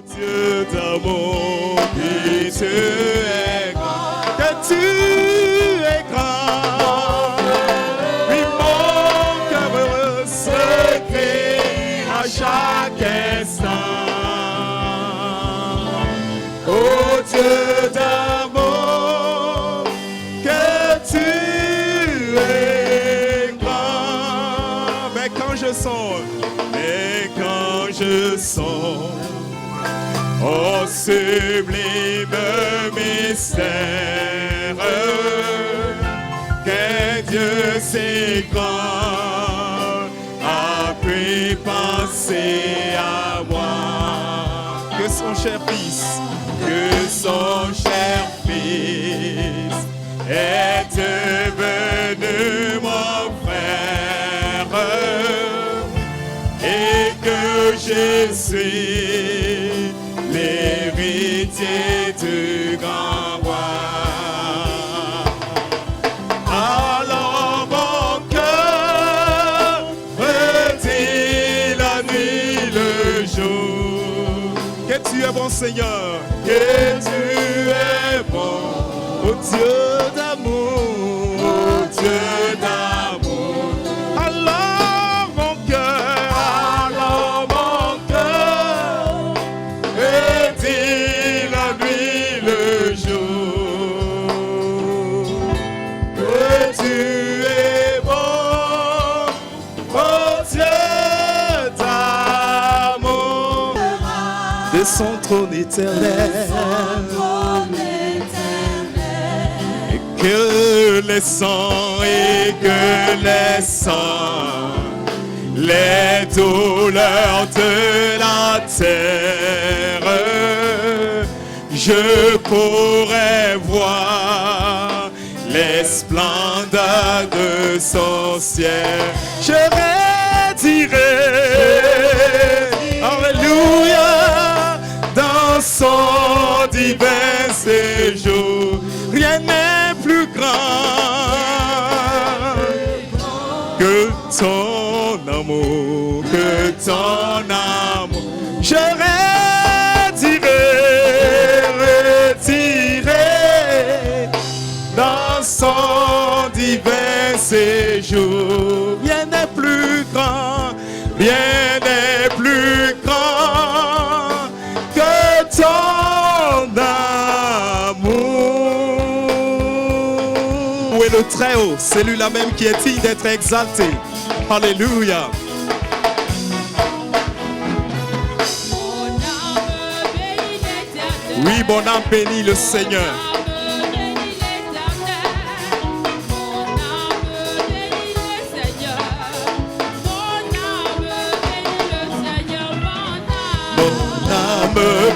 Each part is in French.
Dieu d'amour, que tu es grand, que tu es grand. Oui, mon cœur se crée à chaque instant. Oh Dieu d'amour, que tu es grand. Mais quand je sens, oh sublime mystère, que Dieu c'est grand, a pu penser à moi. Que son cher fils est devenu mon frère, et que je suis l'héritier du grand roi. Alors mon cœur redit la nuit, le jour, que tu es bon Seigneur, que tu es bon, oh Dieu d'amour, oh Dieu d'amour. Alors mon cœur redit la nuit, le jour, que tu es bon, oh Dieu d'amour. De son trône éternel, que les sangs et que les sangs, les douleurs de la terre, je pourrais voir les splendeurs de son ciel. Je redirai, alléluia, dans son divin séjour. Rien n'est plus grand que ton amour, que ton amour. Je retirerai dans son divin séjour. Rien n'est plus grand, rien n'est plus grand que ton amour. Où est le Très-Haut, c'est lui-là même qui est digne d'être exalté. Alléluia. Oui, mon âme bénit le Seigneur.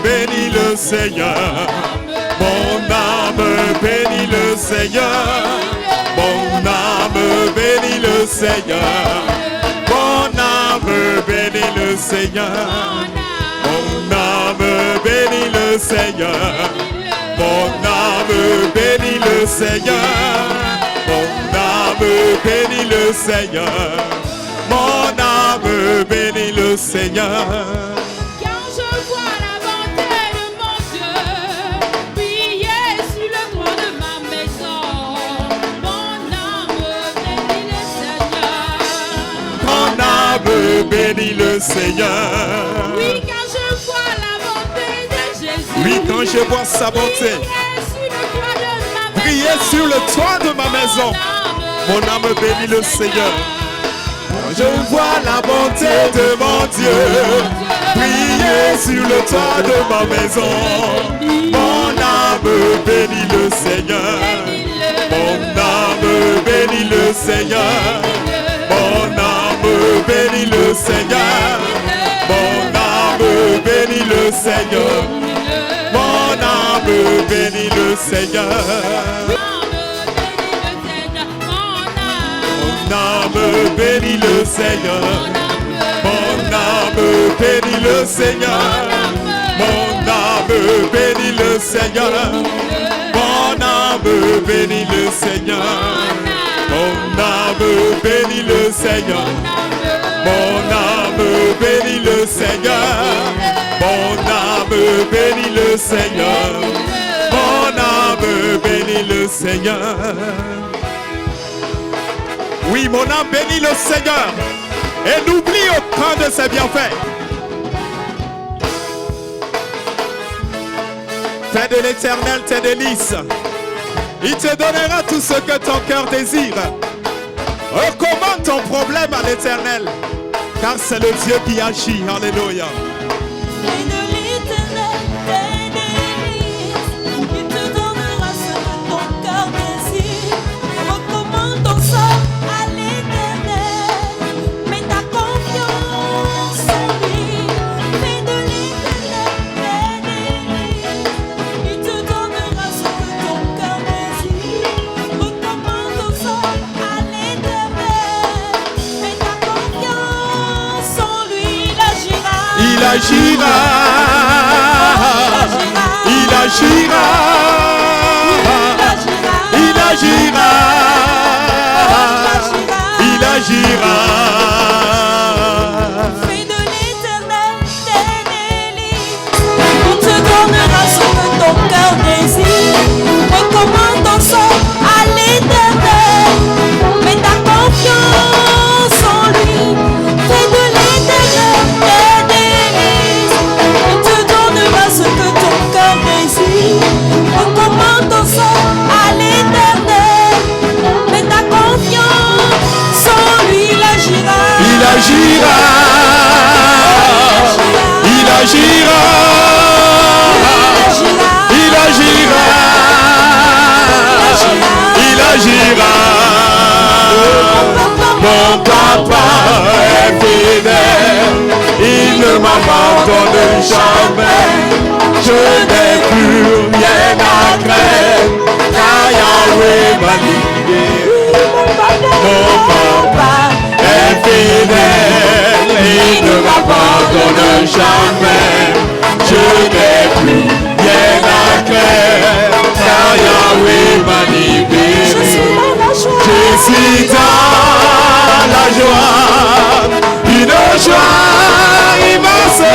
Bénis le Seigneur, mon âme bénit le Seigneur, mon âme bénit le Seigneur, mon âme bénit le Seigneur, mon âme bénit le Seigneur, mon âme bénit le Seigneur, mon âme bénit le Seigneur, mon âme bénit le Seigneur. Bénis le Seigneur. Oui, quand je vois la bonté de Jésus. Oui, quand je vois sa bonté. Prier sur le toit de ma maison. Mon âme bénit le Seigneur. Quand je vois la bonté de mon Dieu. Prier sur le toit de ma maison. Mon âme bénit le Seigneur. Mon âme bénit le Seigneur. Mon âme bénit le Seigneur, mon âme bénit le Seigneur, mon âme bénit le Seigneur, mon âme bénit le Seigneur, mon âme bénit le Seigneur, mon âme bénit le Seigneur, mon âme bénit le Seigneur. Mon âme bénit le Seigneur, mon âme bénit le Seigneur, mon âme âme bénit le Seigneur. Mon âme bénit le Seigneur. Oui, mon âme bénit le Seigneur. Et n'oublie aucun de ses bienfaits. Fais de l'Éternel tes délices. Il te donnera tout ce que ton cœur désire. Recommande ton problème à l'Éternel, car c'est le Dieu qui agit. Alléluia. Fais de l'Éternel tes délices. Il te donnera ce que ton cœur désire. Recommande ton sort à l'Éternel. Mets ta confiance en lui. Fais de l'Éternel tes délices. Il te donnera ce que ton cœur désire. Recommande ton sort à l'Éternel. Mets ta confiance en lui. Il agira. Il agira. Il agira. Il agira. Fais de l'Éternel tes délices. Il te donnera ce que ton cœur désire. Recommande ton sort à l'Éternel. Mets ta confiance en lui. Fais de l'Éternel tes délices. Il te donnera ce que ton cœur désire. Recommande ton sort à l'Éternel. Mets ta confiance en lui. Il agira. Il agira. Il agira. Il agira. Il agira. Mon papa est fidèle. Il ne m'abandonne jamais. Je n'ai plus rien à craindre, car Yahweh m'a libéré. Mon papa est fidèle. Il ne m'abandonne jamais. Je n'ai plus rien à craindre, car Yahweh m'a libéré. Je suis dans la joie, une joie immense.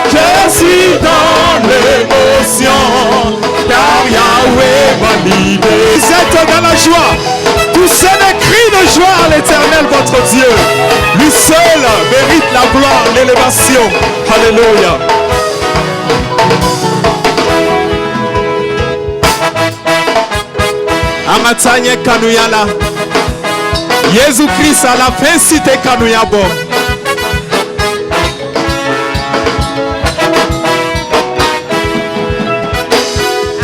Je suis dans l'émotion, car Yahweh m'a libéré. Vous êtes dans la joie. Poussez des cris de joie à l'Éternel votre Dieu. Lui seul mérite la gloire, l'élévation. Alléluia. Amatanye kanuyala. Jésus Christ à la fin cité kanuyabo.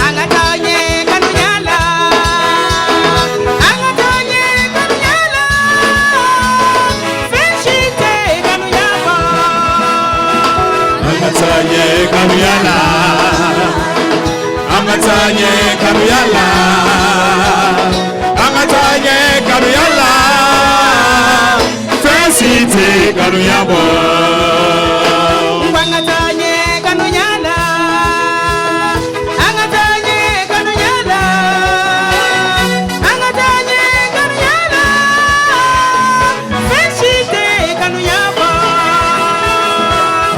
Amatanye kanuyala. Amatanye kanuyala. Felicite kanuyabo. Angatanye kanuyala. Angatanye kanuyala. Angatanye kanuyala. Felicite kanuyabo.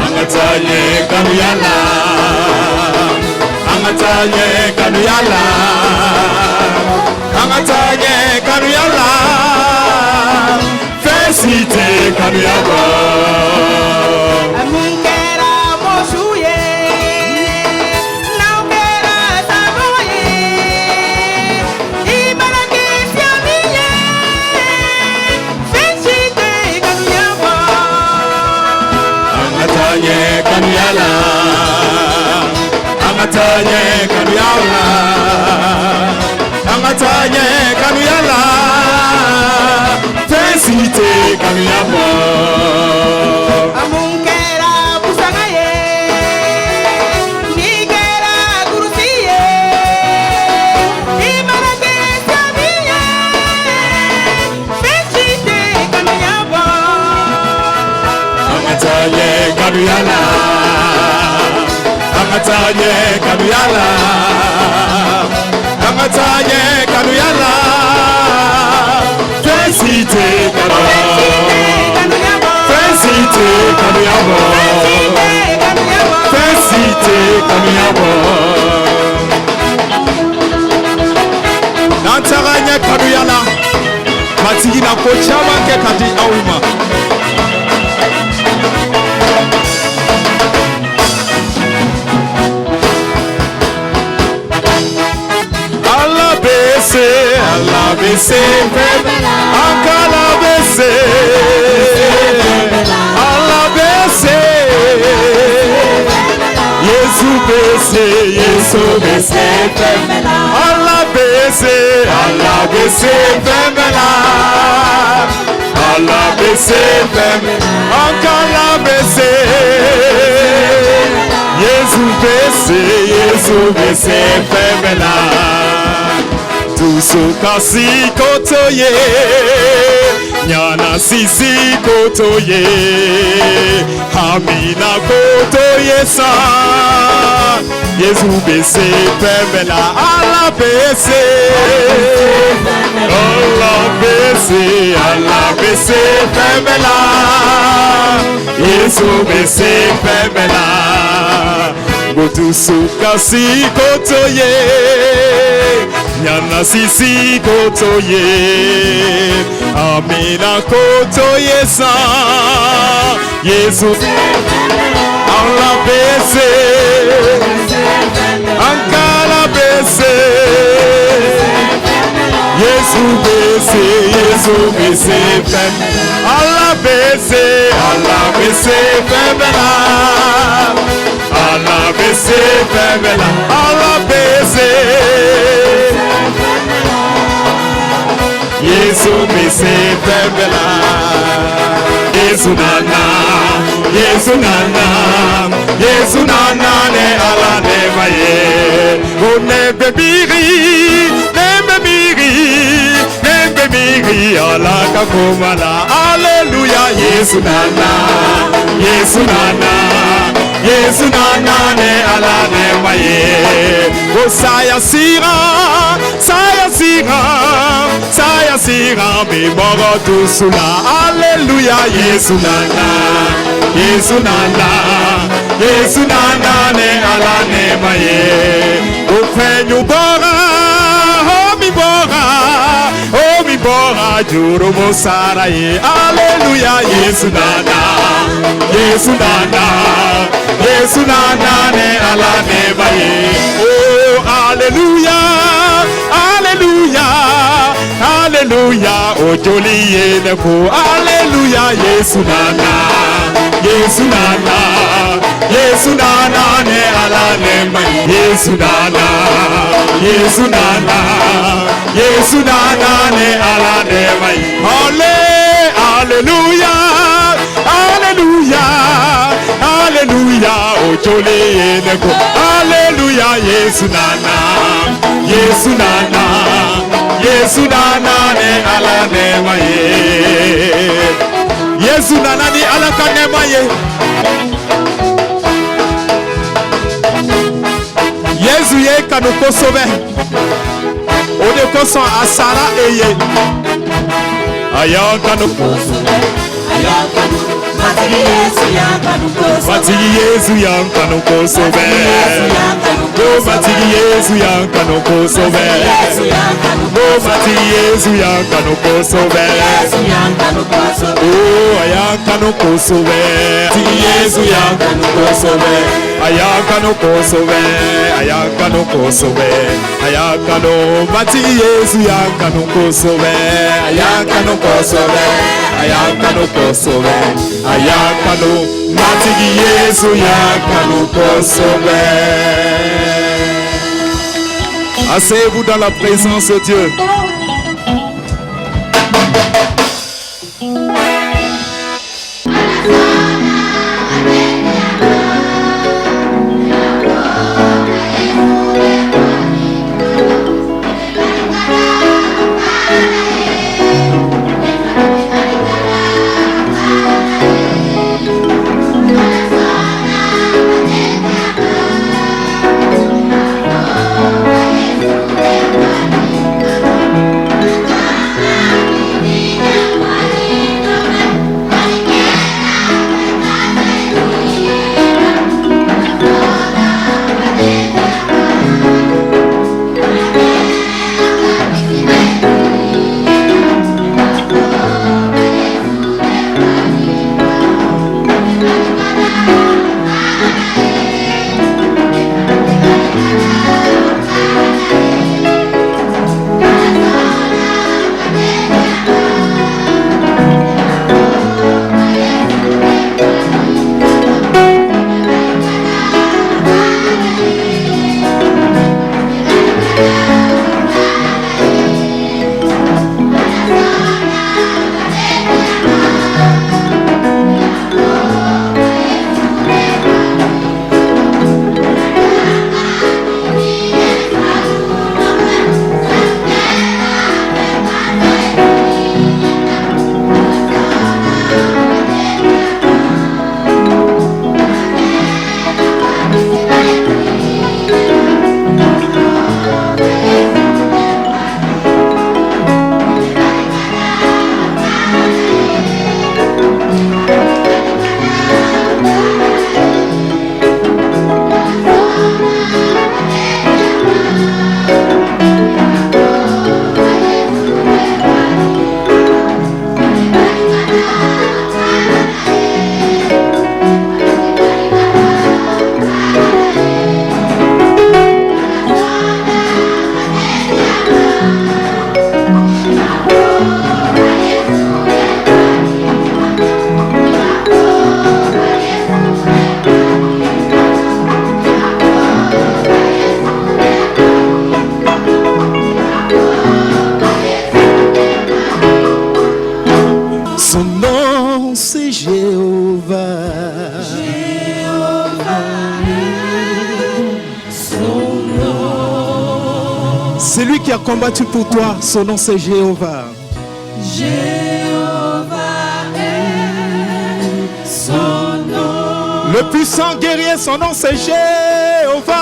Amatanye kanuyala. Amatanye kanuyala. Amatanye kanuyala. Felicite kanuyaba. Amukera moshuye. Naukera saboye. Ibarake siamiye. Felicite kanuyabo. Amatanye kanuyala. Amatanye kanuyala. Amatanye kanuyala. Felicite kanuyaba. Amunkera pusangaye. Nikera gurusiye. Ibarake siamiye. Felicite kanuyabo. Amatanye kanuyala. Amatanye kanuyala. Amatanye kanuyala. Felicite kanuyaba. Felicite kanuyaba. Felicite qualité kanuyabo nantaranya kanuyala matigi na kochama ke kadi auma Allah bese Ankala bese Allah bese Yesu bese Allah bese femela Allah bese femela Ankala bese Yesu bese femela Tusukasi kotoye Nyana sisi kotoye Hamina kotoye sa Yesu bese femela Allah bese femela Yesu bese femela Tusukasi kotoye Nyana sisi kotoye Amina kotoye sa Yesu Allah bese Ankala bese Yesu bese Allah bese femela Allah bese femela Allah bese Yesu bese femela Yesu nana ne ala ne maye One bebiri ala kakomala Hallelujah Yesu nana ne ala ne maye Oh saya sira mi moro tusula Hallelujah Yesu nana ne ala ne maye Oh fenyu bora mi bora juro mosara ye Hallelujah Yesu nana ne ala ne maye Oh Hallelujah oh joli ne ko Hallelujah Yesu nana ne ala ne maye Yesu nana ne ala ne maye Hallelujah oh joli ne ko Hallelujah Yesu nana ne ala ne maye Yesu nana ni ala ka ne maye Yesu ye kanu kosobe Ode koso asara eye Ayakanu kosobe Matigi Yesu yankanu kosobe Matigi Yesu yankanu kosobe Matigi Yesu yankanu kosobe Oh ayankanu kosobe Matigi Yesu yankanu kosobe Ayankanu kosobe Matigi Yesu yankanu kosobe Ayankanu Matigi Yesu yankanu kosobe Asseyez-vous dans la présence de Dieu. C'est lui qui a combattu pour toi. Son nom c'est Jéhovah. Jéhovah est son nom. Le puissant guerrier, son nom c'est Jéhovah.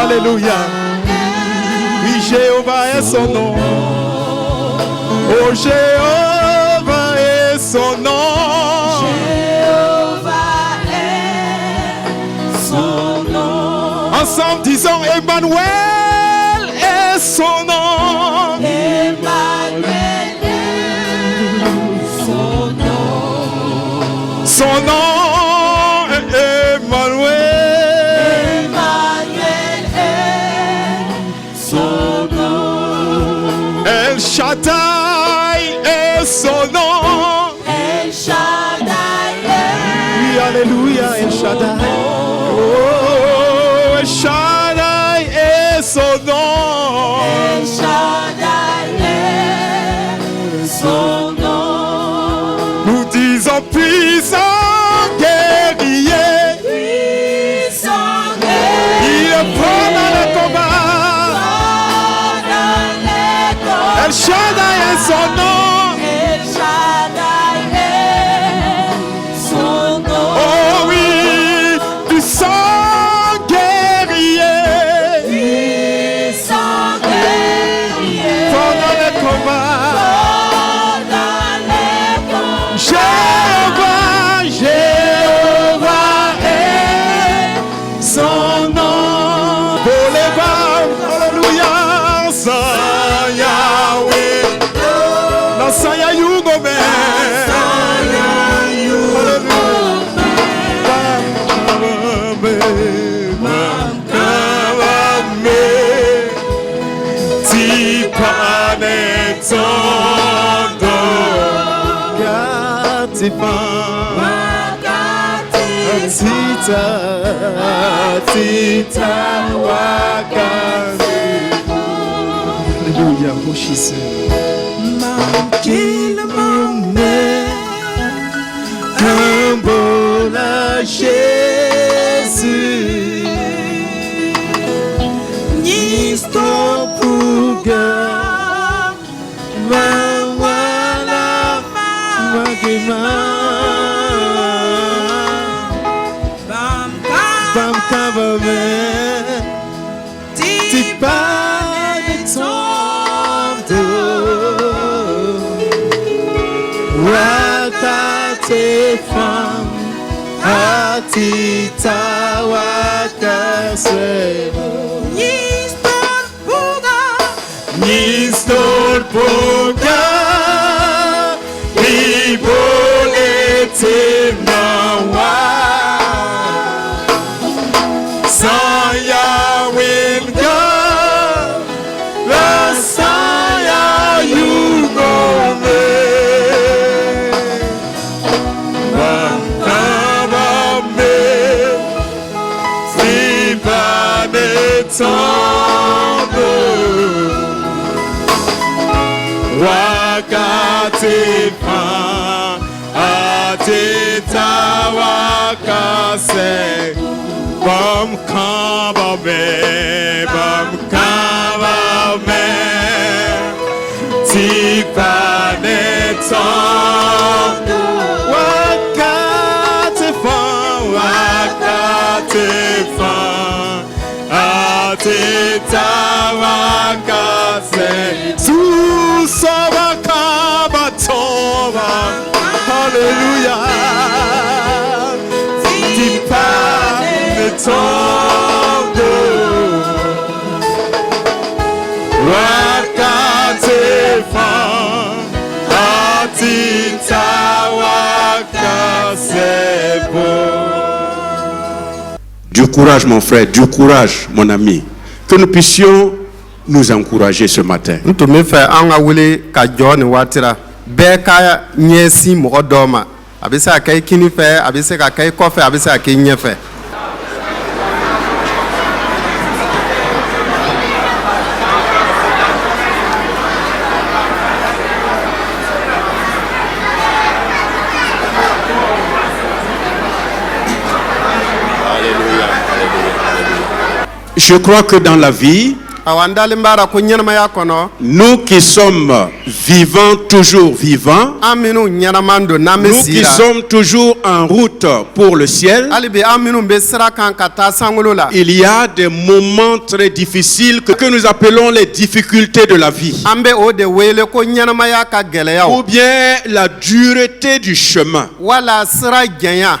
Alléluia. Oui, Jéhovah est son nom. Oh, Jéhovah est son nom. Jéhovah est son nom. Ensemble, disons Emmanuel est son nom. Emmanuel est son nom. Son nom est Emmanuel. Emmanuel est son nom. El Shaddai est son nom. El Shaddai Oui, est alléluia, El Shaddai. Oh, El Shaddai est son nom. El Shaddai est son nom. Nous disons puissant guerrier. Puissant Il est fort dans le combat. dans les corps. El Shaddai est son nom. El Shaddai est son nom. Oh oui, puissant guerrier. Puissant guerrier. Fort dans le combat. dans les corps. Jéhovah, Jéhovah est son nom. Pour les bas, alléluia, Sans Yahweh. La Sans Yahweh, Alléluia, Moshise. Kambola Jésus, Nisto Puga, Mawala Magima, Bam Kavame, Tipa Tondo, Wakate Fam, Atita Wakase. Nistor Puga, Ibolete Nawa, Sans Yahweh God, la Sans Yahweh. Bakabame, Sibane Tondo. Wakati fa atita wakase bam kabame tipane tondo wakati fa atita wakase Alléluia. Tipane tondo wakate fa atita wakasebo. Du courage mon frère, du courage mon ami. Que nous puissions nous encourager ce matin. Nous me fait anga wuli ka John watira beka nyesi mogodoma abisa kai kini fe abisa ka kai kofe abisa ka nyefe. Je crois que dans la vie, awa n dalen b'a la ko ɲɛnamaya kɔnɔ nous qui sommes vivants, toujours vivants, an minnu ɲɛnaman don n'an bɛ nous qui si la sommes toujours en route pour le ciel, hali bi an minnu bɛ sira kan ka taa sankolo la il y a des moments très difficiles que nous appelons les difficultés de la vie, an bɛ o de wele ko ɲɛnamaya ka gɛlɛyaw ou bien la dureté du chemin. wala sira jɛnya.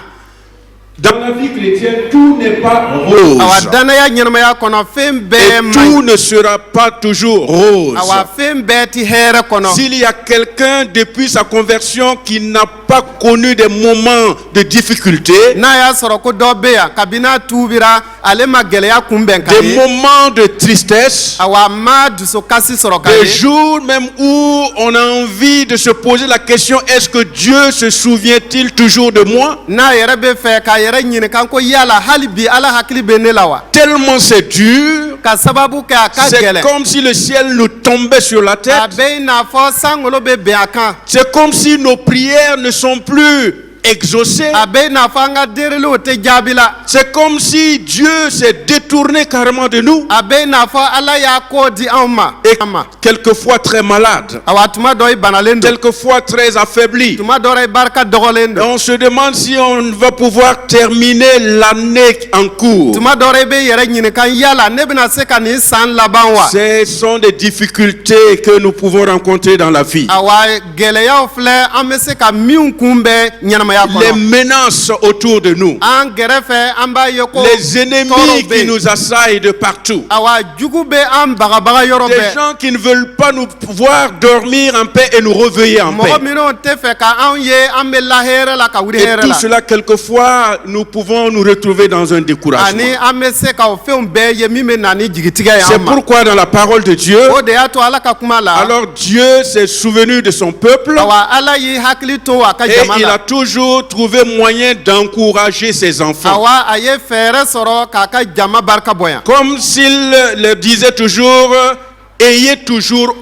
Dans la vie chrétienne, tout n'est pas awa rose. danaya ɲɛnamaya kɔnɔ fɛn bɛɛ Et man tout ne sera pas toujours rose. awa fɛn bɛɛ ti hɛrɛ kɔnɔ. S'il y a quelqu'un depuis sa conversion qui n'a pas connu des moments de difficulté, n'a y'a sɔrɔ ko dɔ bɛ yan kabini a tuubira ale ma gɛlɛya kunbɛn ka des ye moments de tristesse, awa a ma dusukasi sɔrɔ ka des ye jours même où on a envie de se poser la question, est-ce que Dieu se souvient-il toujours de moi? n'a yɛrɛ bɛ fɛ k'a yɛrɛ ɲininka ko yala hali bi ala hakili bɛ ne la wa Tellement c'est dur, ka sababu kɛ a ka c'est gɛlɛn comme si le ciel nous tombait sur la a tête. bɛ i n'a fɔ sankolo bɛ bɛn a kan C'est comme si nos prières ne sont plus exaucées. a bɛ i n'a fɔ an ka dereliw tɛ jaabi la C'est comme si Dieu s'est détourné carrément de nous. a bɛ i n'a fɔ ala y'a ko di anw ma Et an ma quelquefois très malade, awa tuma dɔ i banalen don quelquefois très affaibli. tuma dɔ la i barika dɔgɔlen Et don on se demande si on va pouvoir terminer l'année en cours. tuma dɔ la i bɛ i yɛrɛ ɲininka yala ne bɛna se ka nin san laban wa Ce sont des difficultés que nous pouvons rencontrer dans la vie. awa gɛlɛyaw filɛ an bɛ se ka min kunbɛn ɲɛnamaya Les kɔnɔ menaces autour de nous, an gɛrɛfɛ an b'a ye ko les ennemis tɔɔrɔw bɛ qui yen. nous assaillent de partout, awa jugu bɛ an bagabaga yɔrɔ des bɛɛ gens qui ne veulent pas nous voir dormir en paix et nous réveiller en paix. mɔgɔ minnu tɛ fɛ ka anw ye an bɛ lahɛrɛ la ka wuli Et hɛrɛ tout la cela, quelquefois, nous pouvons nous retrouver dans un découragement. ani an bɛ se ka o fɛnw bɛɛ ye min bɛ na ni jigitigɛ ye C'est an ma pourquoi dans la parole de Dieu, o de y'a to ala ka kuma la alors Dieu s'est souvenu de son peuple awa ala y'i hakili to a ka et jama il a la toujours trouvé moyen d'encourager ses enfants. awa a ye fɛɛrɛ sɔrɔ k'a ka jama barika bonya Comme s'il leur disait toujours, ayez toujours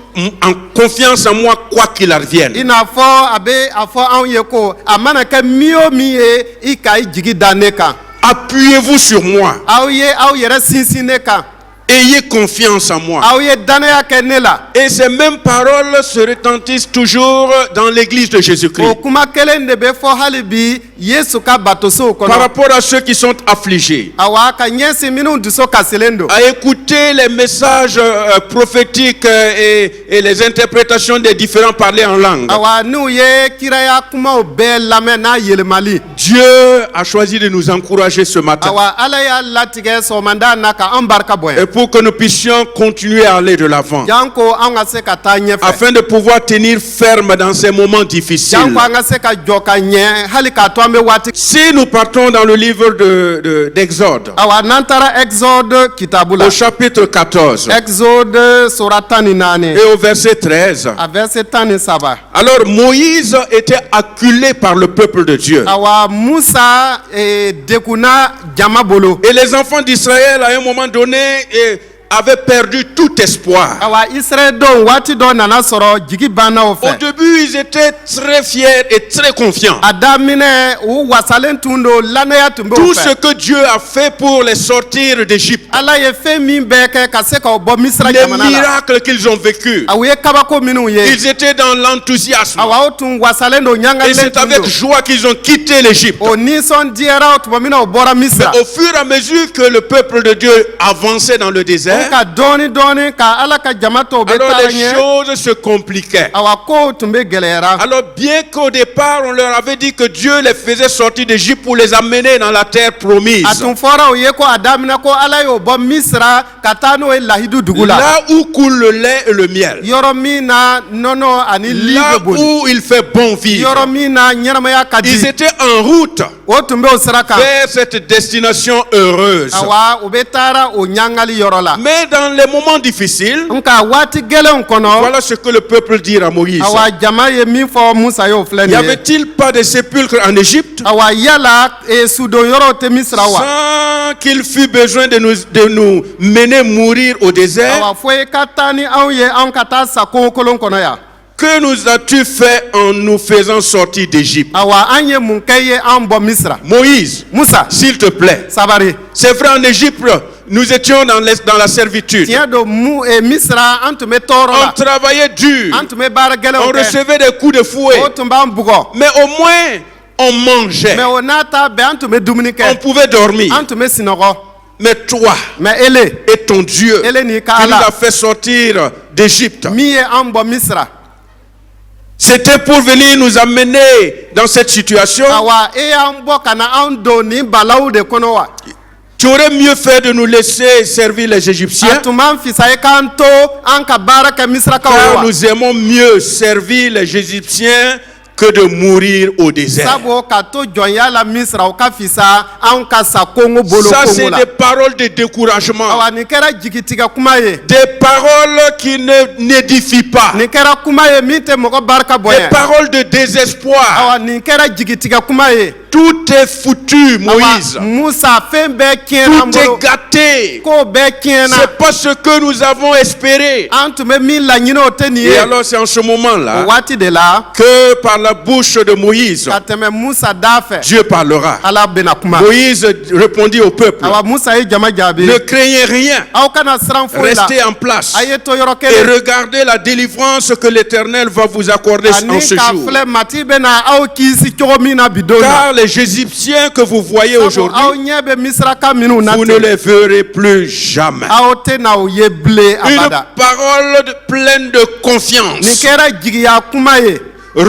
en confiance en moi quoi qu'il i advienne. n'a fɔ a bɛ a fɔ anw ye ko a mana kɛ min o min ye i ka i jigi da ne kan Appuyez-vous sur moi. aw ye aw yɛrɛ sinsin ne kan Ayez confiance en moi. aw ye danaya kɛ ne la Et ces mêmes paroles se retentissent toujours dans l'église de o Jésus-Christ. kuma kelen de bɛ fɔ hali bi yesu ka batosow Par kɔnɔ rapport à ceux qui sont affligés, awa ka ɲɛsin minnu dusu kasilen don à écouter les messages prophétiques et les interprétations des différents parlers en langue. awa n'u ye kiraya kumaw bɛɛ lamɛn n'a yɛlɛmali Dieu a choisi de nous encourager ce matin. awa ala y'a latigɛ sɔgɔmada na ka an barika bonya Et pour que nous puissions continuer à aller de l'avant. jan ko an ka se ka taa ɲɛfɛ Afin de pouvoir tenir ferme dans ces moments difficiles. jan ko an ka se ka jɔ ka ɲɛ hali k'a to an bɛ waati Si nous partons dans le livre d'Exode, awa n'an taara exode kitabu la au chapitre 14 exode sura 14 et au verset 13, a verset 13 alors Moïse était acculé par le peuple de Dieu. awa musa dekuna jama bolo Et les enfants d'Israël, à un moment donné, avaient perdu tout espoir. awa israel denw waati dɔ nana sɔrɔ jigi banna o Au fɛ début, ils étaient très fiers et très confiants. a daminɛ u wasalen tun don lannaya tun bɛ Tout u ce fɛ que Dieu a fait pour les sortir d'Égypte, ala ye fɛn min bɛɛ kɛ ka se k'o bɔ misira les jamana la miracles qu'ils ont vécus, aw ye kabako minnu ye ils étaient dans l'enthousiasme. awa aw tun wasalen don Et ɲangalen c'est tun avec don joie qu'ils ont quitté l'Égypte. o nisɔndiyara tuma min na o bɔra misira Au fur et à mesure que le peuple de Dieu avançait dans le o désert, ka dɔɔni dɔɔni ka ala ka jama tɔw bɛ alors taara les ɲɛ choses se compliquaient. awa kow tun bɛ gɛlɛyara Alors bien qu'au départ on leur avait dit que Dieu les faisait sortir d'Égypte pour les amener dans la terre promise, a tun fɔra o ye ko a daminɛ ko ala y'o bɔ misira ka taa n'o ye lahidu dugu la là où coule le lait et le miel, yɔrɔ min na nɔnɔ ani li là bɛ boli où il fait bon vivre, yɔrɔ min na ɲɛnamaya ka di ils étaient en route o tun bɛ o sira kan vers cette destination heureuse. awa u bɛ taara o ɲangali yɔrɔ la Mais dans les moments difficiles, nka waati gɛlɛnw kɔnɔ voilà ce que le peuple dit à Moïse. awa jama ye min fɔ musa ye o filɛ N'y nin ye avait-il pas de sépulcre en Égypte awa yala sudon yɔrɔw tɛ misira wa sans qu'il fût besoin de nous mener mourir au désert? awa fo i ka taa ni anw ye anw ka taa sa kungo kolon kɔnɔ yan Que nous as-tu fait en nous faisant sortir d'Égypte? awa an ye mun kɛ ye anw bɔ misira Moïse, musa s'il te plaît. sabari C'est vrai, en Égypte, nous étions dans la servitude. tiɲɛ don misira an tun bɛ tɔɔrɔ On la travaillait dur. an tun bɛ baara On gɛlɛnw kɛ recevait des coups de fouet. o tun b'an bugɔ Mais au moins, on mangeait. mɛ o n'a ta bɛɛ an tun bɛ dumuni On kɛ pouvait dormir. an tun bɛ sinɔgɔ Mais toi mɛ ele et ton Dieu ele n'i ka qui nous a ala fait sortir d'Égypte, min ye an bɔ misira c'était pour venir nous amener dans cette situation. awa e y'an bɔ ka na an don nin balaw de kɔnɔ wa Tu aurais mieux fait de nous laisser servir les a Égyptiens, tun b'an fisa ye k'an to an ka baara kɛ misirakaw ye car wa nous aimons mieux servir les Égyptiens que de mourir au désert. sabu ka to jɔnya la misira o ka fisa an ka sa kongo bolo Ça, kongo c'est la des paroles de découragement. awa nin kɛra jigitigɛ kuma ye Des paroles qui n'édifient pas. nin kɛra kuma ye min tɛ mɔgɔ barika Des bonya paroles de désespoir. awa nin kɛra jigitigɛ kuma ye Tout est foutu, Moïse. awa musa fɛn bɛɛ tiɲɛna an Tout bolo est gâté. ko bɛɛ tiɲɛna C'est pas ce que nous avons espéré. an tun bɛ min laɲini o tɛ nin Et ye alors c'est en ce o moment-là waati de la que par la bouche de Moïse, ka tɛmɛ musa da fɛ Dieu parlera. ala bɛna kuma Moïse répondit au peuple, awa musa ye jama jaabi ne craignez rien, aw kana siran foyi la restez en place a ye to yɔrɔ et kelen regardez la délivrance que l'Éternel va vous accorder en ani ce ka jour. filɛ mati bɛna aw kisi cogo min na bi don na Car les Égyptiens que vous voyez sabu aw aujourd'hui, ɲɛ bɛ misiraka minnu na vous ne ten les verrez plus jamais. aw tɛna o ye bilen Une abada parole pleine de nin confiance. kɛra jigiya kuma ye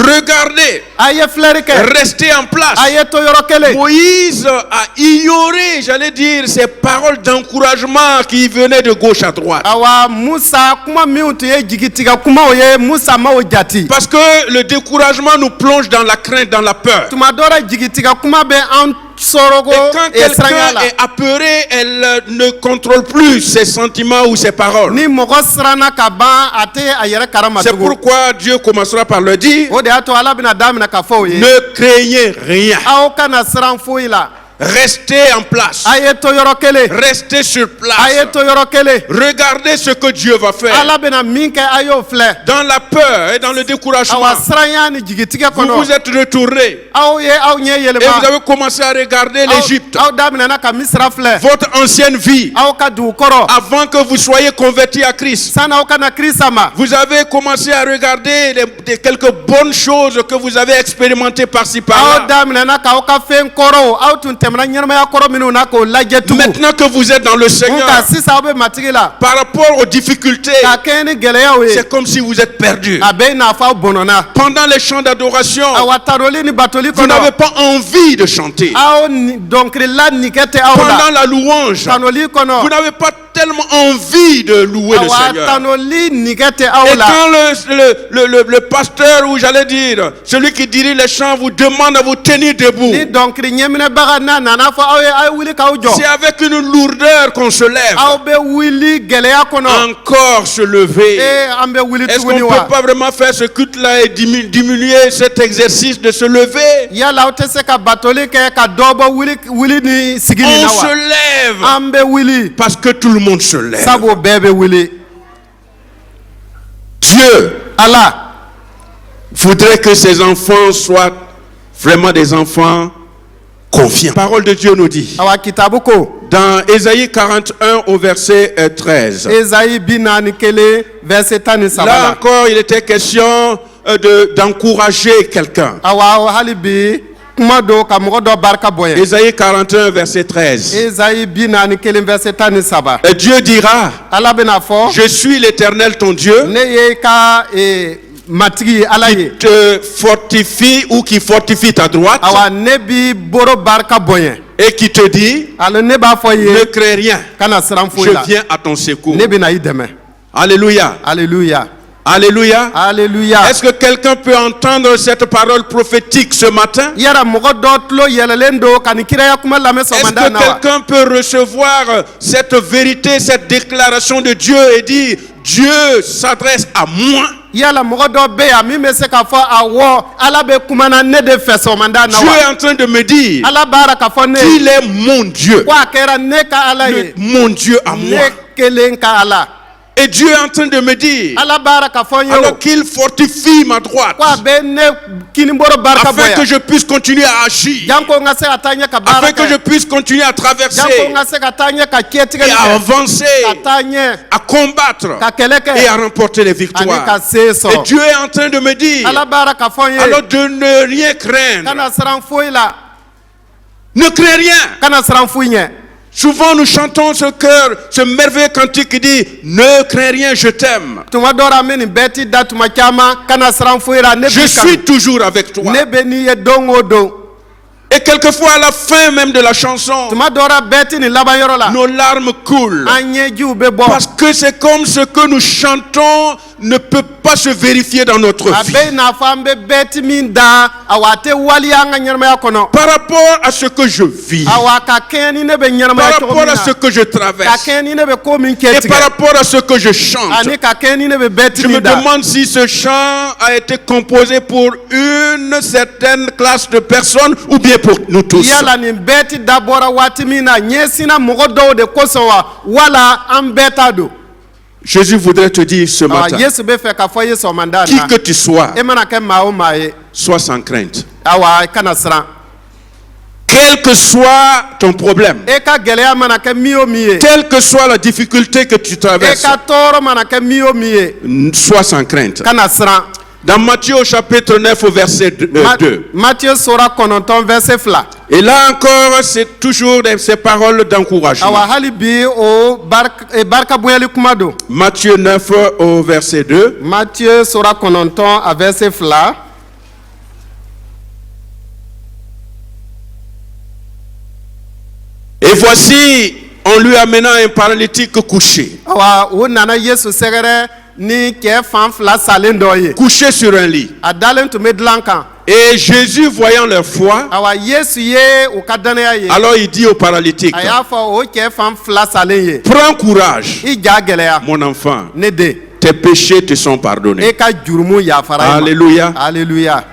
Regardez, a ye filɛri kɛ restez en place. a ye to yɔrɔ kelen Moïse a ignoré, j'allais dire, ces paroles d'encouragement qui venaient de gauche à droite. awa musa kuma minnu tun ye jigitigɛ kumaw ye musa ma o jati Parce que le découragement nous plonge dans la crainte, dans la peur. tuma dɔ la jigitigɛ kuma bɛ an sorogo Et quand siranya quelqu'un la est apeuré, elle ne contrôle plus ses sentiments ou ses paroles. ni mɔgɔ siranna ka ban a tɛ a yɛrɛ karama C'est tugun pourquoi Dieu commencera par leur dire, o de y'a to ala bɛna daminɛ ka fɔ o ye ne craignez rien. aw kana siran foyi la Restez en place. a ye to yɔrɔ kelen Restez sur a ye place. to yɔrɔ kelen Regardez ce que Dieu va faire. ala bɛna min kɛ a y'o filɛ Dans la peur et dans le découragement, awa siranya ni jigitigɛ vous kɔnɔ vous êtes retournés aw ye aw ɲɛ et vous yɛlɛma avez commencé à regarder l'Égypte, aw daminɛna ka misira filɛ votre ancienne vie, aw ka dugu kɔrɔ avant que vous soyez convertis à Christ. sani aw kana kirisa ma Vous avez commencé à regarder quelques bonnes choses que vous avez expérimentées par-ci aw par-là. daminɛna k'aw ka fɛn kɔrɔw aw tun tɛmɛna ɲɛnamaya kɔrɔ minnu na k'o lajɛ tugun Maintenant que vous êtes dans le Seigneur, nka sisan aw bɛ matigi la par rapport aux difficultés, ka kɛɲɛ ni gɛlɛyaw ye c'est comme si vous êtes perdus. a bɛ i n'a fɔ aw bɔnɔna Pendant les chants d'adoration, awa taroli ni batoli vous n'avez kɔnɔ pas envie de chanter. aw dɔnkilila nigɛ tɛ aw la Pendant la louange, tanoli vous kɔnɔ n'avez pas tellement envie de louer le awa Seigneur. tanoli nigɛ tɛ aw Et la quand le pasteur, ou j'allais dire, celui qui dirige les chants, vous demande à vous tenir debout, ni dɔnkili ɲɛminɛbaga na nana fɔ aw ye wuli k'aw c'est jɔ avec une lourdeur qu'on se lève. aw bɛ wuli gɛlɛya kɔnɔ Encore se lever. an bɛ wuli Est-ce qu'on tuguni ne wa peut pas vraiment faire ce culte-là et diminuer cet exercice de se lever? yala aw tɛ se ka batoli kɛ ka dɔ bɔ wuli ni sigi nin On na se wa lève an bɛ wuli parce que tout le monde se lève. sabu bɛɛ bɛ wuli Dieu ala voudrait que ses enfants soient vraiment des enfants confiants. La parole de Dieu nous dit, awa kitabu ko dans Ésaïe 41 au verset 13. ezayi 41 verset 13 Là la encore, il était question d'encourager quelqu'un. awa hali bi kuma do ka mɔgɔ dɔ barika bonya Ésaïe 41 verset 13. ezayi 41 verset 13 Et Dieu dira, ala bɛna fɔ je suis l'Éternel ton Dieu, ne ye ka matigi ye ala ye te fortifie ou qui fortifie ta droite awa ne bi boro barika bonya et qui te dit, alors ne b'a fɔ i ne ye crains rien, kana siran je foyi la viens à ton secours. ne bɛna i dɛmɛ Alléluia. alléluia Alléluia. alléluia Est-ce que quelqu'un peut entendre cette parole prophétique ce matin? yara mɔgɔ dɔ tulo yɛlɛlen do ka nin kiraya kuma lamɛn Est-ce sɔgɔmada que na wa quelqu'un peut recevoir cette vérité, cette déclaration de Dieu et dire, Dieu s'adresse à moi? yala mɔgɔ dɔ bɛ yan min bɛ se k'a fɔ awɔ ala bɛ kuma na ne de fɛ sɔgɔmada na Dieu wa est en train de me dire ala baara k'a fɔ ne qu'il ye est mon Dieu. ko a kɛra ne ka ala ye Mon Dieu à moi. ne kelen ka ala Et Dieu est en train de me dire, ala bara ka fɔ n ye alors o qu'il fortifie ma droite, ko a bɛ ne kinibolo barika afin que bonya je puisse continuer à agir, janko n ka se ka taa ɲɛ ka baara afin que je kɛ puisse continuer à janko traverser n ka se ka taa ɲɛ ka et kɛtigɛli à kɛ avancer, ka taa ɲɛ à combattre ka kɛlɛ et à kɛ remporter les ani ka victoires. se Et sɔrɔ Dieu est en train de me dire, ala bara ka fɔ n alors ye de ne rien craindre. kana siran foyi la Ne crains rien. kana siran foyi ɲɛ Souvent nous chantons ce cœur, ce merveilleux cantique qui dit, ne crains rien, je t'aime. tuma dɔ la an bɛ nin bɛɛ ti da tuma caman kana siran foyi la ne Je b'i suis kanu toujours avec toi. ne bɛ n'i ye don o don Et quelquefois à la fin même de la chanson, tuma dɔ la bɛɛ ti nin laban yɔrɔ la nos larmes coulent. an ɲɛjiw bɛ bɔ Parce que c'est comme ce que nous chantons ne peut pas se vérifier dans notre a vie. bɛ i n'a fɔ an bɛ bɛɛ ti min da awa a tɛ waliya an ka ɲɛnamaya kɔnɔ Par rapport à ce que je vis, awa ka kɛɲɛ ni ne bɛ par ɲɛnamaya cogo rapport min à na ce que je ka traverse, kɛɲɛ ni ne bɛ ko min et kɛ par tigɛ rapport à ce que je chante, ani ka kɛɲɛ ni ne bɛ bɛɛ ti je me min da demande si ce chant a été composé pour une certaine classe de personnes ou bien pour nous tous. yala nin bɛɛ ti dabɔra waati min na ɲɛsinna mɔgɔ dɔw de kosɔn wa wala an bɛɛ ta don Jésus voudrait te dire ce awa matin, yesu bɛ fɛ k'a fɔ ye sɔgɔmada qui na que tu sois, e mana kɛ maa o maa ye sois sans crainte. awa i kana siran Quel que soit ton problème, e ka gɛlɛya mana kɛ min o min ye quelle que soit la difficulté que tu e traverses, ka tɔɔrɔ mana kɛ min o min ye sois sans crainte. kana siran Dans Matthieu au chapitre 9 au verset 2. Matthieu sura 9 verset 2 Et là encore, c'est toujours ces paroles d'encouragement. awa hali bi o barika bonyali kuma don Matthieu 9 au verset 2. Matthieu sura 9 a verset 2 Et voici, on lui amena un paralytique couché. awa o nana yesu sɛgɛrɛ ni cɛ fan fila salen dɔ ye Couché sur un lit. a dalen tun bɛ dilan kan Et Jésus, voyant leur foi, awa yesu ye u ka dannaya ye alors il dit au paralytique, a y'a fɔ o cɛ fan fila salen ye prends courage, i ja gɛlɛya mon enfant, ne den tes péchés te sont e pardonnés. ka jurumu yafara i ma Alléluia. Alléluia.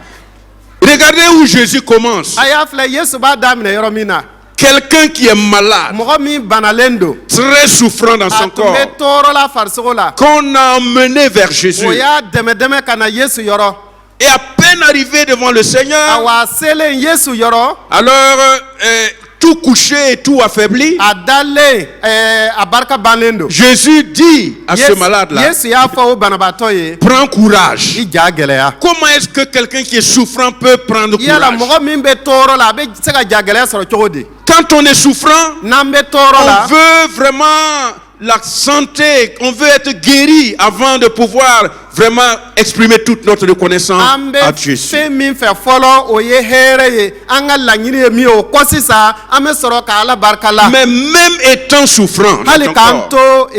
Regardez où Jésus commence. a y'a filɛ yesu b'a daminɛ yɔrɔ min na Quelqu'un qui est malade, mɔgɔ min banalen don très souffrant dans a son tun corps, bɛ tɔɔrɔ la farisogo la qu'on a emmené vers Jésus. o y'a dɛmɛ ka na yesu yɔrɔ Et à peine arrivé devant le Seigneur, awa a selen yesu yɔrɔ alors tout couché et tout affaibli, a dalen a barika bannen don Jésus dit à ce malade-là, yesu y'a fɔ o banabaatɔ ye prends courage. i ja gɛlɛya Comment est-ce que quelqu'un qui est souffrant peut prendre yala courage? mɔgɔ min bɛ tɔɔrɔ la a bɛ se ka ja gɛlɛya sɔrɔ cogo di Quand on est souffrant, n'an bɛ tɔɔrɔ on la veut vraiment la santé, on veut être guéri avant de pouvoir vraiment exprimer toute notre reconnaissance an à bɛ Jésus. fɛn min fɛ fɔlɔ o ye hɛrɛ ye an ka laɲini ye min ye o kɔ sisan an bɛ sɔrɔ ka ala barika la Mais même étant souffrant, dans hali ton k'an corps, to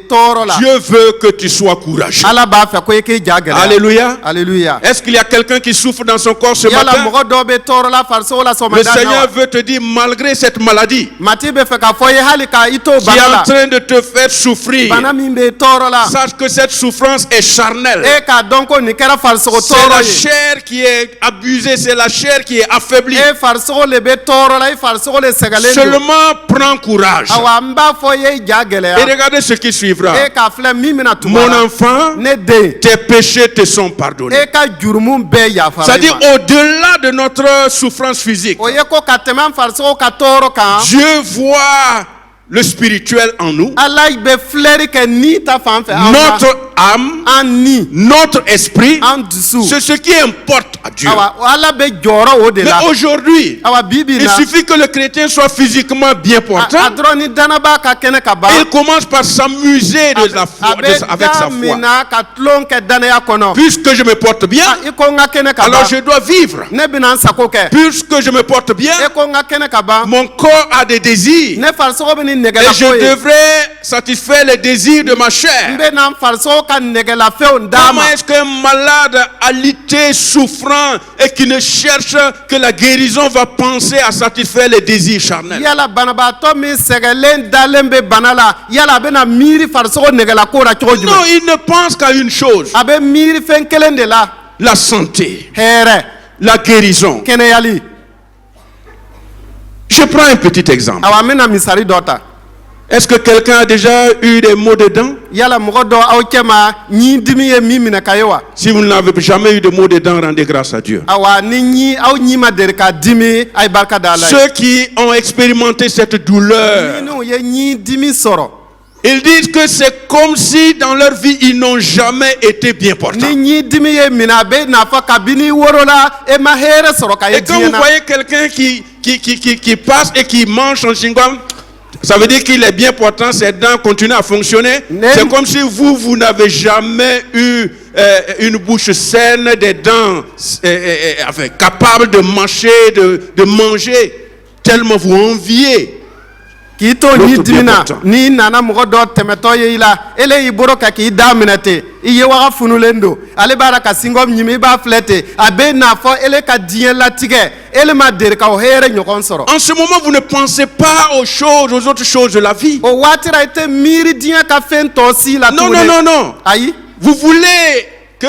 tɔɔrɔ la Dieu veut que tu sois courageux. ala b'a fɛ ko i k'i ja gɛlɛya Alléluia. Alléluia. Est-ce qu'il y a quelqu'un qui souffre dans son corps ce yala matin? mɔgɔ dɔw bɛ tɔɔrɔ la farisogo la Le sɔgɔmada na Seigneur wa veut te dire, malgré cette maladie mati bɛ fɛ k'a fɔ i ye hali ka i to qui est bana en la train de te faire souffrir, bana min bɛ tɔɔrɔ la sache que cette souffrance est charnelle. e k'a dɔn ko nin kɛra farisogo C'est la tɔɔrɔ ye chair qui est abusée, c'est la chair qui est affaiblie. e farisogo le bɛ tɔɔrɔ la i farisogo le sɛgɛlen don Seulement prends courage. awa n b'a fɔ i ye i ja Et gɛlɛya regardez ce qui suivra. e k'a filɛ min bɛna tuma Mon la enfant, ne den tes péchés te sont pardonnés. e ka jurumu bɛɛ yafara i C'est-à-dire ma au-delà de notre souffrance physique, o ye ko ka tɛmɛ an farisogo ka tɔɔrɔ kan Dieu voit le spirituel en nous, ala bɛ filɛri kɛ ni ta fan fɛ an na notre âme, an ni notre esprit. an dusu C'est ce qui importe à Dieu. awa ala bɛ jɔyɔrɔ o de Mais la aujourd'hui, awa bi bi il na suffit que le chrétien soit physiquement bien a portant. dɔrɔn ni danaba ka kɛnɛ ka ban Il commence par s'amuser de la foi, a bɛ avec sa da min foi. na ka tulon kɛ danaya kɔnɔ Puisque je me porte bien, i ko n ka kɛnɛ ka ban alors je dois vivre. ne bɛna n sago kɛ Puisque je me porte bien, e ko n ka kɛnɛ ka ban mon corps a des désirs. ne farisogo bɛ ni Et nɛgɛla je ko ye devrais satisfaire les désirs de ma n chair. bɛ na n farisogo ka nɛgɛlafɛnw d'a Comment ma est-ce qu'un malade alité, souffrant et qui ne cherche que la guérison va penser à satisfaire les désirs charnels? yala banabaatɔ min sɛgɛlen dalen bɛ bana la yala a bɛna miiri farisogo nɛgɛla ko la cogo Non, jumɛn il ne pense qu'à une chose, a bɛ miiri fɛn kelen de la la santé, hɛrɛ la guérison. kɛnɛyali Je prends un petit exemple. awa n bɛna misali dɔ ta Est-ce que quelqu'un a déjà eu des maux de dents? yala mɔgɔ dɔ aw cɛ ma ɲi dimi ye min minɛ ka ye wa Si vous n'avez jamais eu de maux de dents, rendez grâce à Dieu. awa ni ɲi aw ɲi ma deli ka dimi a ye barika da Ala ye Ceux qui ont expérimenté cette douleur, minnu ye ɲi dimi sɔrɔ ils disent que c'est comme si dans leur vie, ils n'ont jamais été bien portants. ni ɲi dimi ye minɛ a bɛ n'a fɔ kabini woro la e ma hɛrɛ sɔrɔ ka ye Et quand diɲɛ vous na voyez quelqu'un qui passe et qui mange son chewing-gum, ça veut dire qu'il est bien portant, ses dents continuent à fonctionner. C'est comme si vous n'avez jamais eu une bouche saine, des dents enfin, capables de mâcher, de manger, tellement vous enviez. k'i to L'autre ɲi bien dimi na portant. n'i nana mɔgɔ dɔ tɛmɛtɔ ye i la ele y'i bolo ka k'i da minɛ ten i ye waga funulen don ale b'a la ka singɔm ɲimi i b'a filɛ ten a bɛ n'a fɔ ele ka diɲɛ latigɛ ele ma deli ka o hɛrɛ ɲɔgɔn sɔrɔ En ce moment, vous ne pensez pas aux choses, aux autres choses de la vie. o waati la i tɛ miiri diɲɛ ka fɛn tɔ si la Non, tuguni non, non, non. ayi Vous voulez que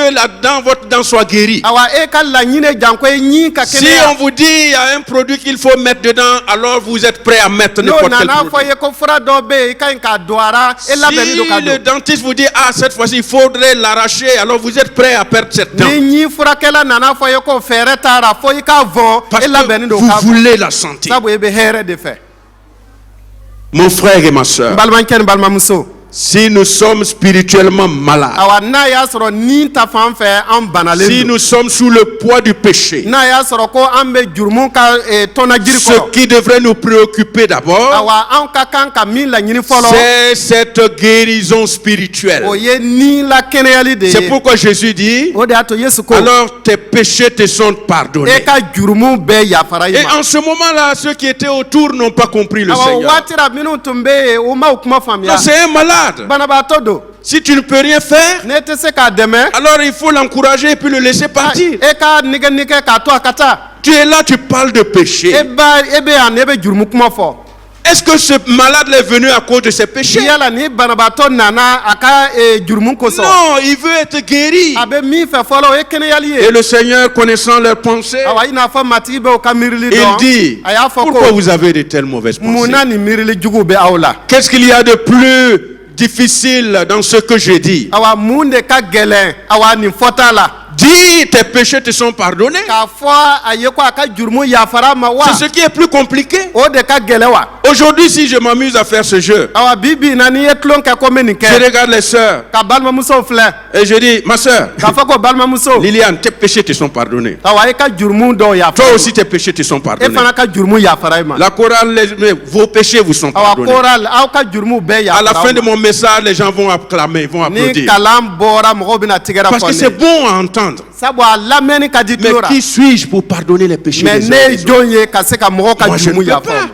votre dent soit guérie. awa e ka laɲini janko ye ɲi ka Si kɛnɛya on vous dit il y a un produit qu'il faut mettre dedans, alors vous êtes prêt à mettre n'o n'importe quel nana fɔ produit. ye ko fura dɔ bɛ yen i ka ɲi k'a don a ra e labɛnnen don ka Si le don dentiste vous dit ah cette fois-ci il faudrait l'arracher, alors vous êtes prêt à perdre cette dent ni ɲi furakɛla nana fɔ ye ko fɛɛrɛ taara fo i k'a vɔn parce e labɛnnen que don vous k'a vɔn voulez la santé. sabu e bɛ hɛrɛ de fɛ Mon frère et ma soeur, n balimakɛ ni balimamuso si nous sommes spirituellement malades, awa n'a y'a sɔrɔ ni ta fan fɛ an banalen si don nous sommes sous le poids du péché, n'a y'a sɔrɔ ko an bɛ jurumu ka tɔnajiri ce kɔrɔ qui devrait nous préoccuper d'abord, awa an ka kan ka min laɲini fɔlɔ c'est cette guérison spirituelle. o ye ni la kɛnɛyali de C'est ye pourquoi Jésus dit, o de y'a to yesu ko alors tes péchés te sont pardonnés. e ka jurumu bɛɛ yafara i Et ma en ce moment-là, ceux qui étaient autour n'ont pas compris le awa o Seigneur. waati la minnu tun bɛ yen o m'aw kuma Non, faamuya c'est un malade. banabaatɔ don Si tu ne peux rien faire, ne tɛ se k'a dɛmɛ alors il faut l'encourager et puis le laisser partir. e ka nɛgɛ k'a to a ka taa Tu es là, tu parles de péché. e bɛ yan e bɛ jurumu kuma fɔ Est-ce que ce malade est venu à cause de ses péchés? yala ni banabaatɔ nana a ka jurumu kosɔn Non, il veut être guéri. a bɛ min fɛ fɔlɔ o ye kɛnɛyali ye Et le Seigneur, connaissant leurs pensées, awa i n'a fɔ matigi bɛ o ka miirili il dɔn dit, a y'a fɔ pourquoi ko vous avez de telles mauvaises pensées? munna nin miirili juguw bɛ aw la Qu'est-ce qu'il y a de plus difficile dans ce que je dis? awa mun de ka gɛlɛn awa nin fɔta la Dis, tes péchés te sont pardonnés. k'a fɔ a ye ko a ka jurumu yafara ma wa C'est ce qui est plus compliqué. o de ka gɛlɛ wa Aujourd'hui, si je m'amuse à faire ce jeu, awa bi bi in na n'i ye tulon kɛ ko n bɛ nin je kɛ regarde les sœurs ka balimamusow filɛ et je dis, ma sœur, k'a fɔ ko balimamuso Liliane, tes péchés te sont pardonnés. awa i ka jurumu dɔw Toi yafara aussi, tes péchés te sont e pardonnés. fana ka jurumu yafara i ma La chorale, vos péchés vous sont awa pardonnés. koral aw ka jurumu bɛɛ À la yafara fin de aw ma mon message, les gens vont acclamer, vont ni applaudir. kalan bɔra mɔgɔw bɛna tigɛra Parce que fɔ c'est ne bon à entendre. sabu a lamɛnni ka di Mais tulo la qui suis-je pour pardonner les péchés mais des ne uns ye des autres? jɔn ye ka se ka mɔgɔw ka Moi, je ne jurumu peux yafa pas. ma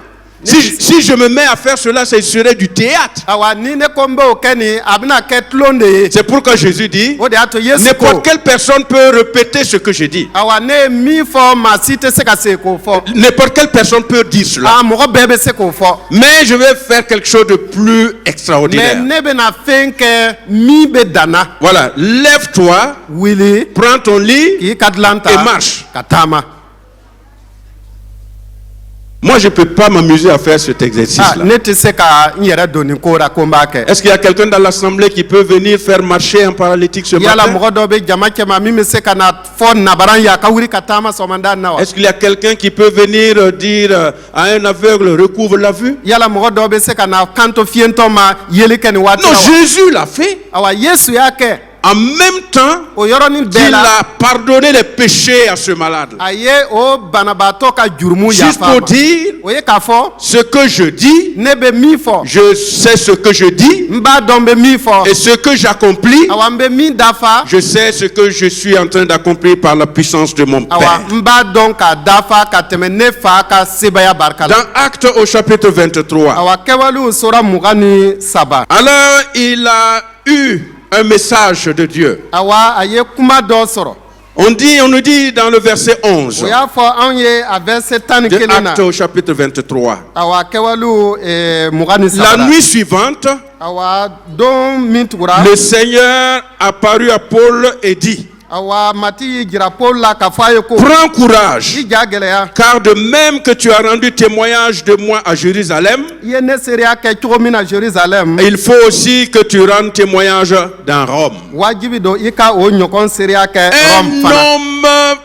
Si je me mets à faire cela, ce serait du théâtre. awa ni ne ko n bɛ o kɛ nin a bɛna kɛ tulon de ye C'est pourquoi Jésus dit, o de y'a to yesu ko n'importe quelle personne peut répéter ce que je dis. awa ne ye min fɔ maa si tɛ se ka se k'o fɔ N'importe quelle personne peut dire cela. a mɔgɔ bɛɛ bɛ se k'o fɔ Mais je vais faire quelque chose de plus mais extraordinaire. ne bɛna fɛn kɛ min bɛ danna Voilà, lève-toi, wuli prends ton lit. k'i ka dilan ta Et marche. ka taama Moi, je ne peux pas m'amuser à faire cet exercice-là. ne tɛ se ka n yɛrɛ don nin ko la ko n b'a kɛ Est-ce qu'il y a quelqu'un dans l'assemblée qui peut venir faire marcher un paralytique ce yala matin? mɔgɔ dɔ bɛ jama cɛma min bɛ se ka na fɔ nabaran ye a ka wuli ka taama sɔgɔmada na wa Est-ce qu'il y a quelqu'un qui peut venir dire à un aveugle, recouvre la vue? yala mɔgɔ dɔ bɛ se ka na kanto fiyentɔ ma yeli kɛ nin waati Non, la wa Jésus l'a fait. awa yesu y'a kɛ En même temps o yɔrɔnin bɛɛ qu'il la a pardonné les péchés à ce malade. a ye o banabaatɔ ka jurumu Juste yafa pour ma dire, o ye k'a fɔ ce que je dis, ne bɛ min fɔ je sais ce que je dis, n b'a dɔn n bɛ min fɔ et ce que j'accomplis, awa n bɛ min dafa je sais ce que je suis en train d'accomplir par la puissance de mon awa Père. n b'a dɔn k'a dafa ka tɛmɛ ne fa ka sebaya barika la Dans Actes au chapitre 23, awa kɛwalew sora 23 alors il a eu un message de Dieu. awa a ye kuma dɔ sɔrɔ On nous dit dans le verset 11 o y'a fɔ anw ye a verset 11 de na Actes au chapitre 23. awa kɛwalew 23 La nuit suivante, awa don min tugura le Seigneur apparut à Paul et dit, awa mati y'i jira Paul la k'a fɔ a ye ko Prends courage, i ja gɛlɛya car de même que tu as rendu témoignage de moi à Jérusalem, i ye ne seereya kɛ cogo min na Jérusalem il faut aussi que tu rendes témoignage dans Rome. wajibi don i ka o ɲɔgɔn seereya kɛ Un Rome fana homme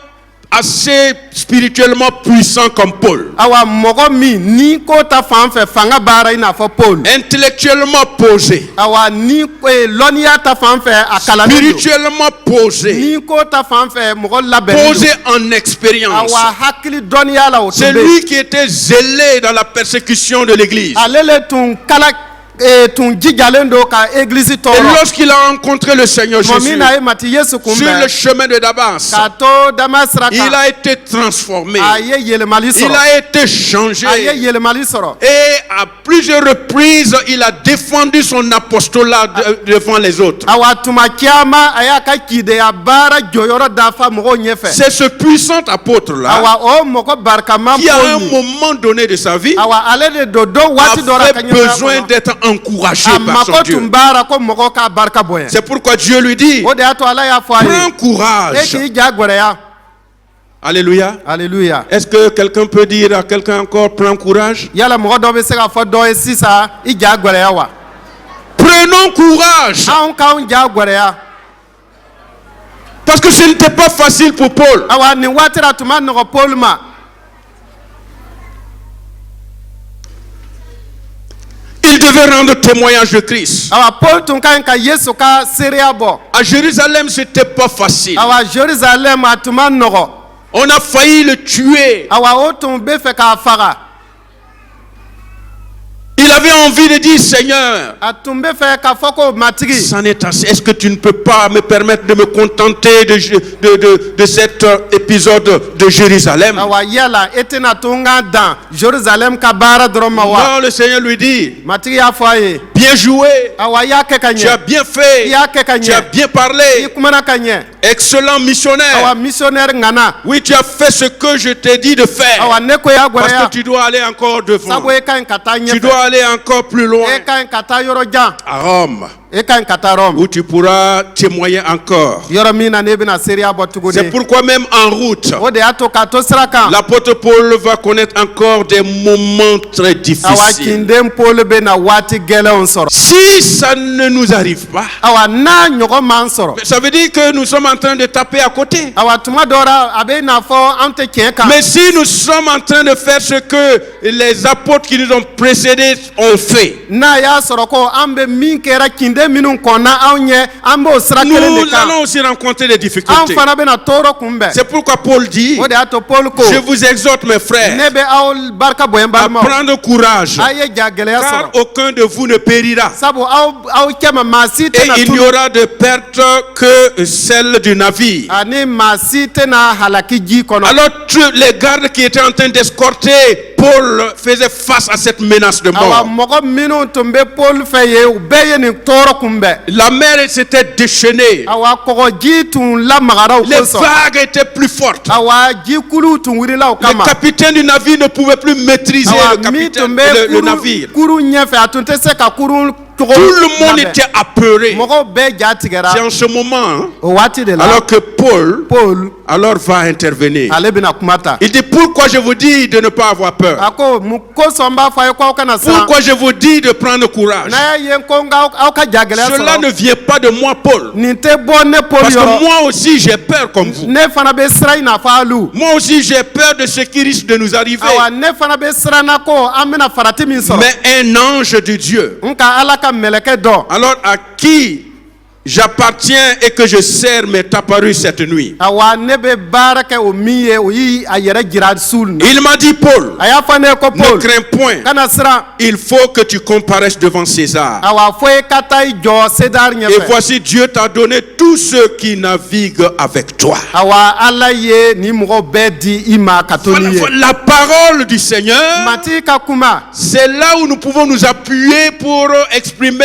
assez spirituellement puissant comme Paul, awa mɔgɔ min ni ko ta fan fɛ fanga baara i n'a fɔ Paul intellectuellement posé, awa ni lɔnniya ta fan fɛ a kalannen don spirituellement posé, ni ko ta fan fɛ mɔgɔ labɛnnen posé don en expérience. awa hakili dɔnniya la o C'est tun bɛ lui qui était zélé dans la persécution de l'église. ale le tun kala tun jijalen don ka église Et tɔɔrɔ lorsqu'il a rencontré le Seigneur mɔgɔ Jésus min na ye mati Yesu sur kunbɛn le chemin de Damas, k'a to dama sira il kan a été transformé. a ye yɛlɛmali Il sɔrɔ a été changé. a ye yɛlɛmali sɔrɔ Et à plusieurs reprises, il a défendu son apostolat devant les autres. awa tuma caman a y'a ka cideya baara jɔyɔrɔ dafa mɔgɔw ɲɛfɛ C'est ce puissant apôtre-là awa o mɔgɔ barikama qui, à un Paul nin moment donné de sa vie, awa ale de don don waati dɔ la ka avait besoin ɲɛnamaya d'être encouragé a par son mako Dieu. tun baara ko mɔgɔ k'a barika bonya C'est pourquoi Dieu lui dit, o de y'a to ala y'a fɔ a prends ye e courage. k'i ja gwɛrɛya Alléluia. alléluia Est-ce que quelqu'un peut dire à quelqu'un encore, prends courage? yala mɔgɔ dɔ bɛ se k'a fɔ dɔ ye sisan i ja gwɛrɛya wa Prenons courage. anw k'anw ja gwɛrɛya Parce que ce n'était pas facile pour Paul. awa nin waati la tun ma nɔgɔ Paul ma Il devait rendre témoignage de Christ. awa Paul tun ka ɲi ka Yesu ka seereya bɔ À Jérusalem, c'était pas facile. awa Jérusalem a tun ma nɔgɔ On a failli le tuer. awa o tun bɛ fɛ k'a faga Il avait envie de dire, Seigneur, a tun bɛ fɛ k'a fɔ ko matigi c'en est assez. Est-ce que tu ne peux pas me permettre de me contenter de cet épisode de Jérusalem? awa yala e tɛna to n ka dan Jérusalem ka baara dɔrɔn ma wa Non, le Seigneur lui dit, matigi y'a fɔ a ye bien joué, awa i y'a kɛ ka tu as ɲɛ bien fait, i y'a kɛ ka tu as ɲɛ bien i parlé, kumana ka ɲɛ excellent missionnaire. awa missionnaire ŋana Oui, tu as fait ce que je t'ai dit de faire. awa ne ko y'a Parce que gwɛrɛya tu dois aller encore devant. sabu e ka ɲi ka taa Tu ɲɛfɛ dois aller encore plus loin. e ka ɲi ka taa yɔrɔ jan À Rome, e ka ɲi ka taa Rome où tu pourras témoigner encore. yɔrɔ min na ne bɛna seereya bɔ C'est tuguni pourquoi même en route, o de y'a to k'a to sira kan l'apôtre Paul va connaître encore des moments très awa difficiles. cinden Paul bɛna waati gɛlɛnw sɔrɔ Si ça ne nous arrive pas, awa n'a ɲɔgɔn m'an sɔrɔ ça veut dire que nous sommes en train de taper à côté. awa tuma dɔw la a bɛ i n'a fɔ an tɛ tiɲɛ kan Mais si nous sommes en train de faire ce que les apôtres qui nous ont précédés ont fait, n'a y'a sɔrɔ ko an bɛ min kɛra cinden minnu kɔnna anw ɲɛ an b'o sira kelen nous de kan allons aussi rencontrer des an difficultés. fana bɛna tɔɔrɔ kunbɛn C'est pourquoi Paul dit, o de y'a to Paul ko je vous exhorte mes frères ne bɛ aw barika bonya à balimaw prendre courage, a ye ja gɛlɛya car sɔrɔ aucun de vous ne périra. sabu aw cɛma maa si Et tɛna il n'y tunu aura de perte que celle du navire. ani maa si tɛna halaki ji kɔnɔ Alors les gardes qui étaient en train d'escorter Paul faisaient face à cette menace de awa mort. mɔgɔ minnu tun bɛ Paul fɛ ye u bɛɛ ye nin tɔɔrɔ kunbɛn La mer s'était déchaînée. awa kɔgɔji tun lamagara o Les kosɔn vagues étaient plus fortes. awa jikuluw tun wulila o Le kama capitaine du navire ne pouvait plus maîtriser awa le min capitaine, tun bɛ le navire. kurun ɲɛfɛ a tun tɛ se ka kurun cogo Tout le monde labɛn. était apeuré. mɔgɔw bɛɛ ja tigɛra C'est en ce moment hein, o waati de la alors que Paul Paul alors va intervenir. ale bɛna kuma ta Il dit pourquoi je vous dis de ne pas avoir peur. a ko mun kosɔn n b'a fɔ a ye ko aw kana siran Pourquoi je vous dis de prendre courage. n'a ye n ko n ka aw ka ja gɛlɛya Cela ne sɔrɔ vient pas de moi Paul. nin tɛ bɔ ne Paul Parce que yɔrɔ moi aussi j'ai peur comme vous. ne fana bɛ siran i n'a fɔ alu Moi aussi j'ai peur de ce qui risque de nous arriver. awa ne fana bɛ siran na ko an bɛna farati min sɔrɔ Mais un ange de Dieu, n ka ala ka mɛlɛkɛ dɔn alors à qui j'appartiens et que je sers m'est apparu cette nuit. awa ne bɛ baara kɛ o min ye o y'i a yɛrɛ jira su na Il m'a dit Paul, a y'a fɔ ne ye ko ne Paul crains point. kana siran Il faut que tu comparaisses devant César. awa fo i ka taa i jɔ César Et ɲɛfɛ voici Dieu t'a donné tous ceux qui naviguent avec toi. awa ala ye nin mɔgɔ bɛɛ di i ma ka to Voilà, n'i ye voilà, la parole du Seigneur, matigi ka kuma c'est là où nous pouvons nous appuyer pour exprimer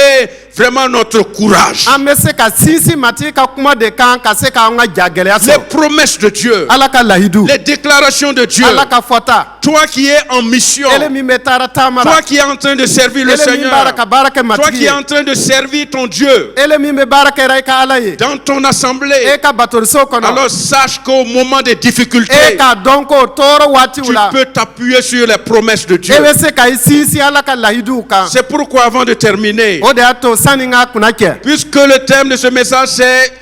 vraiment notre courage. an bɛ se se ka sinsin matigi ka kuma de kan ka se k'an ka ja gɛlɛya Les sɔrɔ promesses de Dieu, ala ka lahidu les déclarations de Dieu. ala ka fɔta Toi qui es en mission, ele min bɛ taara taama toi la qui es en train de servir le ele min b'ara Seigneur, ka baara kɛ toi matigi qui es ye en train de servir ton Dieu ele min bɛ baara kɛra i ka ala ye dans ton assemblée, e ka batoriso kɔnɔ alors sache qu'au moment des e difficultés, k'a dɔn ko tɔɔrɔ waatiw tu la peux t'appuyer sur les promesses de Dieu. e bɛ se ka i sinsin ala ka lahiduw kan C'est pourquoi avant de terminer, o de y'a to sanni n ka kunna cɛ puisque le thème de ce message c'est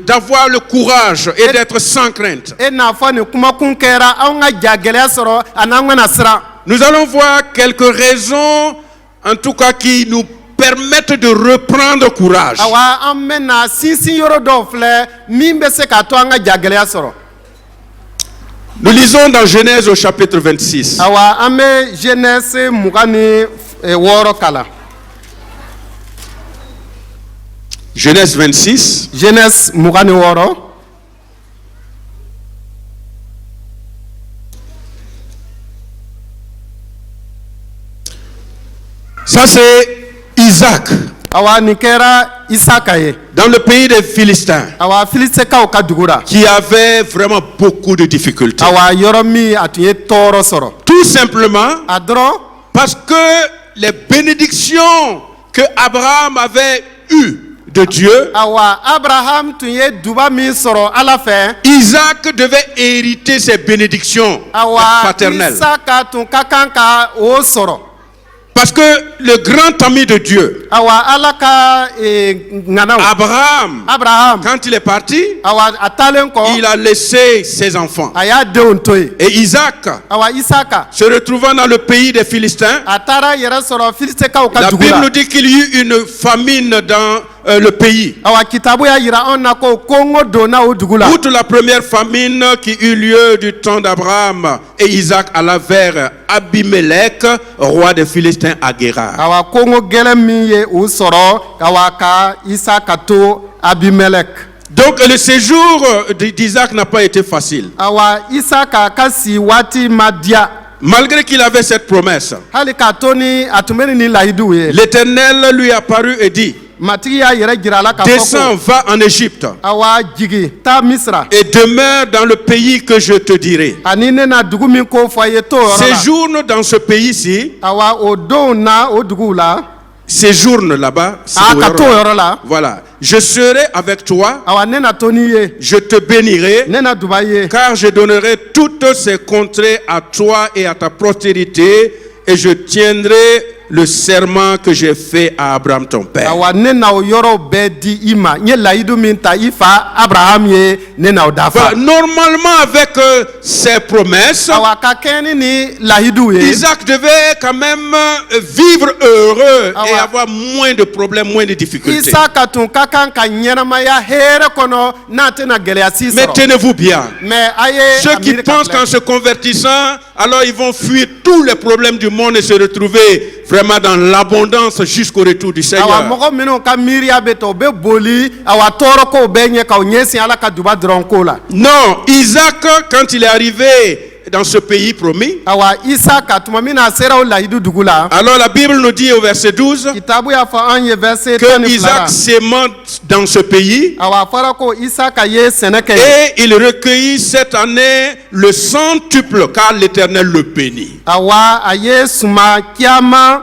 d'avoir le courage et d'être sans crainte, e n'a fɔ nin kumakun kɛra anw ka ja gɛlɛya sɔrɔ a n'an kana siran nous allons voir quelques raisons, en tout cas, qui nous permettent de reprendre courage. awa an bɛna sinsin yɔrɔ dɔw filɛ min bɛ se k'a to an ka ja gɛlɛya sɔrɔ Nous lisons dans Genèse au chapitre 26. awa an bɛ Genèse 26 kalan Genèse 26. Genèse 26 Ça c'est Isaac, awa nin kɛra Isaka ye dans le pays des Philistins, awa Filisitɛkaw ka dugu la qui avait vraiment beaucoup de difficultés. awa yɔrɔ min a tun ye tɔɔrɔ sɔrɔ Tout simplement a dɔrɔn parce que les bénédictions que Abraham avait eues de Dieu, awa Abraham tun ye duba min sɔrɔ ala fɛ Isaac devait hériter ces bénédictions awa paternelles. Isaka tun ka kan ka o sɔrɔ Parce que le grand ami de Dieu, awa ala ka ŋanaw Abraham quand il est parti, awa a taalen kɔ il a laissé ses enfants. a y'a denw to yen Et Isaac, awa Isaka se retrouvant dans le pays des Philistins, a taara yɛrɛ sɔrɔ Filisitɛkaw ka la dugu Bible la nous dit qu'il y eut une famine dans le pays. awa kitabu y'a yira anw na ko kɔngɔ donna o dugu la Outre la première famine qui eut lieu du temps d'Abraham et Isaac alla vers Abimelech, roi des Philistins à Guérar. awa kɔngɔ gɛlɛn min ye u sɔrɔ awa ka Isaka to Abimelek Donc le séjour d'Isaac n'a pas été facile. awa Isaka ka si waati ma diya Malgré qu'il avait cette promesse, hali k'a to ni a tun bɛ ni lahiduw ye l'Éternel lui apparut et dit, matigi y'a yɛrɛ jira a la k'a fɔ descends, ko va en Égypte awa jigi taa Misira et demeure dans le pays que je te dirai. ani ne na dugu min ko fɔ a ye t'o yɔrɔ la Séjourne dans ce pays-ci, awa o donw na o duguw la séjourne là-bas. a ka t'o yɔrɔ la Voilà. Je serai avec toi, awa ne na to n'i ye je te bénirai, ne na duba i ye car je donnerai toutes ces contrées à toi et à ta postérité, et je tiendrai le serment que j'ai fait à Abraham ton père. awa ne na o yɔrɔw bɛɛ di i ma n ye layidu min ta i fa Abraham ye ne na o dafa Voilà. Normalement, avec ces promesses, awa ka kɛɲɛ ni lahiduw ye Isaac devait quand même vivre heureux Ah et ouais. avoir moins de problèmes, moins de difficultés. Isaka tun ka kan ka ɲɛnamaya hɛrɛ kɔnɔ n'a tɛna gɛlɛya si Mais sɔrɔ tenez-vous bien. mais a ye Ceux a qui miiri ka pensent filɛ. qu'en se convertissant, alors ils vont fuir tous les problèmes du monde et se retrouver vraiment dans l'abondance jusqu'au retour du awa Seigneur. mɔgɔ minnu ka miiriya bɛ to u bɛ boli awa tɔɔrɔkow bɛɛ ɲɛ ka u ɲɛsin ala ka duba dɔrɔn ko la Non, Isaac, quand il est arrivé dans ce pays promis, awa Isaka tuma min na a sera o lahidu dugu la alors la Bible nous dit au verset 12 kitabu y'a fɔ an ye verset que 12 Isaac s'aimant dans ce pays awa a fɔra ko Isaka ye sɛnɛ kɛ yen et il recueillit cette année le centuple car l'Éternel le bénit. awa a ye suma caman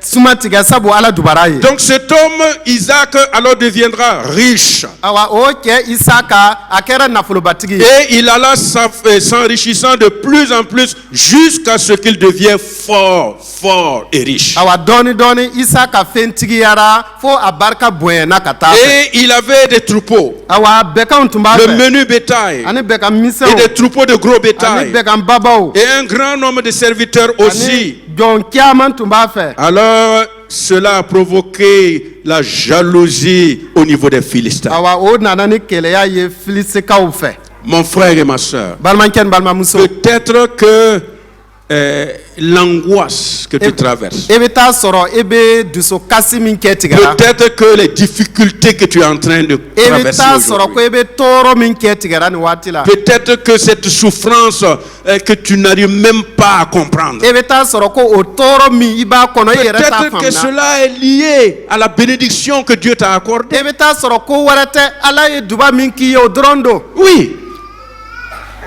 suma tigɛ sabu ala dubara ye Donc cet homme, Isaac, alors deviendra riche. awa o cɛ Isaka a kɛra nafolobatigi ye Et il alla s'enrichissant de plus en plus jusqu'à ce qu'il devienne fort et riche. awa dɔɔni dɔɔni Isaka fɛntigiyara fo a barika bonyana ka taa fɛ Et il avait des troupeaux, awa bɛkanw tun b'a de fɛ menus bétail ani bɛka et misɛnw des troupeaux de gros ani bétail. bɛka babaw Et un grand nombre de serviteurs aussi. ani jɔn caman tun b'a fɛ Alors cela a provoqué la jalousie au niveau des Philistins. awa o nana ni kɛlɛya ye Filisikaw fɛ Mon frère et ma soeur, balimakɛ ni balimamuso peut-être que l'angoisse que tu traverses. i bɛ taa sɔrɔ i bɛ dusukasi min kɛ tigɛra. Peut-être que les difficultés que tu es en train de i bɛ traverser taa sɔrɔ ko aujourd'hui. i bɛ tɔɔrɔ min kɛ tigɛra nin waati la. Peut-être que cette souffrance que tu n'arrives même pas à comprendre. i bɛ taa sɔrɔ ko o tɔɔrɔ min i b'a kɔnɔ i yɛrɛ t'a Peut-être que faamuya. cela est lié à la bénédiction que Dieu t'a accordée. i bɛ taa sɔrɔ ko wɛrɛ tɛ ala ye duba min k'i ye o dɔrɔn don. Oui,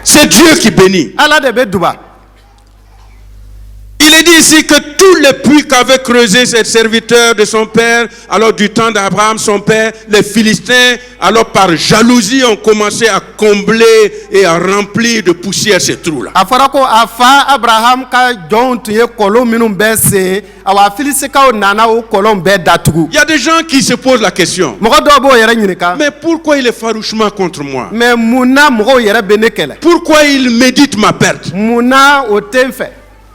c'est Dieu qui bénit. ala de bɛ duba. Il est dit ici que tous les puits qu'avait creusé ces serviteurs de son père, alors du temps d'Abraham, son père, les Philistins, alors par jalousie ont commencé à combler et à remplir de poussière ces trous-là. a fɔra ko a fa abraham ka jɔnw tun ye kɔlɔn minnu bɛɛ sen awa filisikaw nana o kɔlɔn bɛɛ datugu. Il y a des gens qui se posent la question, mɔgɔ dɔw b'o yɛrɛ ɲininka. mais pourquoi il est farouchement contre moi? mais mun na mɔgɔw yɛrɛ bɛ ne kɛlɛ. Pourquoi il médite ma perte? mun na o tɛ n fɛ.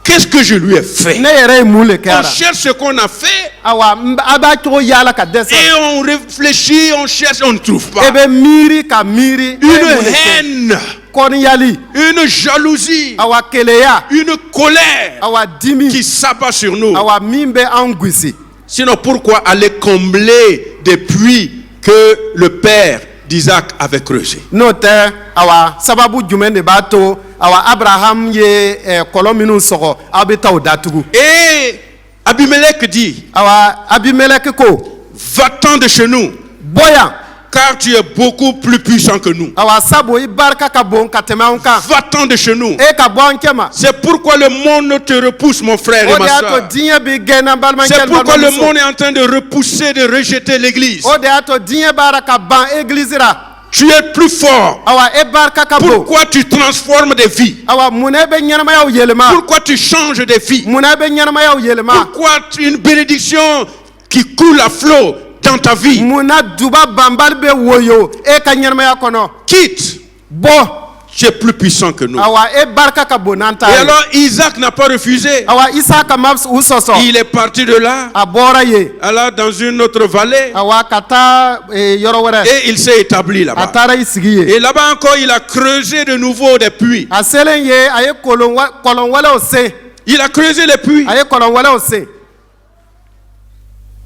Qu'est-ce que je lui ai fait? ne yɛrɛ ye mun le On kɛra. cherche ce qu'on a fait awa a b'a cogo yaala ka dɛsɛ. et on réfléchit, on cherche, on ne trouve pas. e bɛ miiri ka miiri. Une haine, kɔniyali. une jalousie, awa keleya. une colère awa dimi. qui s'abat sur nous. awa min bɛ an gosi. Sinon, pourquoi aller combler des puits que le père d'Isaac avait creusés? n'o tɛ awa sababu jumɛn de b'a to awa abraham ye kɔlɔn minnu sɔgɔ aw bɛ taa o datugu. Et Abimelech dit, awa abimeleki ko va-t'en de chez nous, bɔ yan. car tu es beaucoup plus puissant que nous. awa sabu i barika ka bon ka tɛmɛ anw kan. Va-t'en de chez nous. e ka bɔ an cɛ ma. C'est pourquoi le monde te repousse, mon frère et o de ma y'a to soeur. diɲɛ bɛ gɛnna balimakɛ C'est ni pourquoi le balimamuso. monde est en train de repousser, de rejeter l'église. o de y'a to diɲɛ baara ka ban église ra. Tu es plus fort. awa e barika ka bon. Pourquoi tu transformes des vies? awa munna e bɛ ɲɛnamayaw yɛlɛma. Pourquoi tu changes des vies? munna e bɛ ɲɛnamayaw yɛlɛma. Pourquoi une bénédiction qui coule à flot dans ta vie munna duba banbali bɛ woyo e ka ɲɛnamaya kɔnɔ. quitte? bɔ. Tu es plus puissant que nous. awa e barika ka bon n'an ta Et ye. alors Isaac n'a pas refusé. awa isaka ma u sɔsɔ. Il est parti de là, a bɔra yen. alors dans une autre vallée, awa ka taa yɔrɔ wɛrɛ. et il s'est établi a là-bas. taara i sigi yen. Et là-bas encore, il a creusé de nouveau des puits. a selen ye a ye kɔlɔn wɛrɛw sen. Il a creusé les puits. a ye kɔlɔn wɛrɛw sen.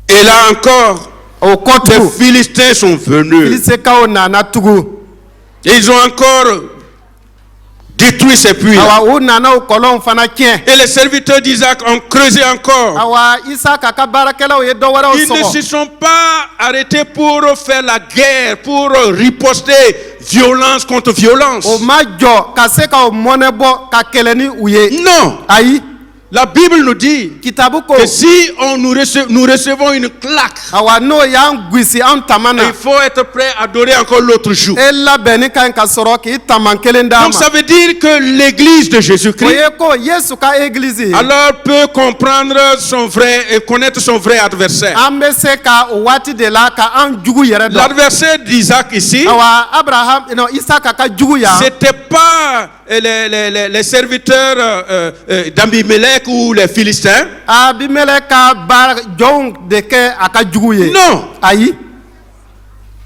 Et là encore, o kɔ les tugun. Philistins sont venus. filisekaw nana tugun. Et ils ont encore détruit ces puits. awa u nana o kɔlɔnw fana tiɲɛ. Et les serviteurs d'Isaac ont creusé encore. awa isaka ka baarakɛlaw ye dɔ wɛrɛw Ils ne se sɔgɔ. sont pas arrêtés pour faire la guerre, pour riposter violence contre violence. o ma jɔ ka se ka o mɔnɛ bɔ ka kɛlɛ ni u ye. Non, ayi la Bible nous dit kitabu ko. que si nous recevons une claque, awa n'o y'an gosi an tama na. il faut être prêt à adorer encore l'autre jour. e labɛnni ka ɲi ka sɔrɔ k'i taman kelen d'a Donc ma. ça veut dire que l'église de o Jésus-Christ ye ko yesu ka église. alors peut comprendre son vrai et connaître son vrai adversaire. an bɛ se ka o waati de la ka an jugu yɛrɛ dɔn. L'adversaire d'Isaac ici, awa abraham non isaka ka jugu yan. c'était pas les serviteurs d'Abimelech ou les Philistins. abimelek ka baara jɔnw de kɛ a ka jugu ye. Non, ayi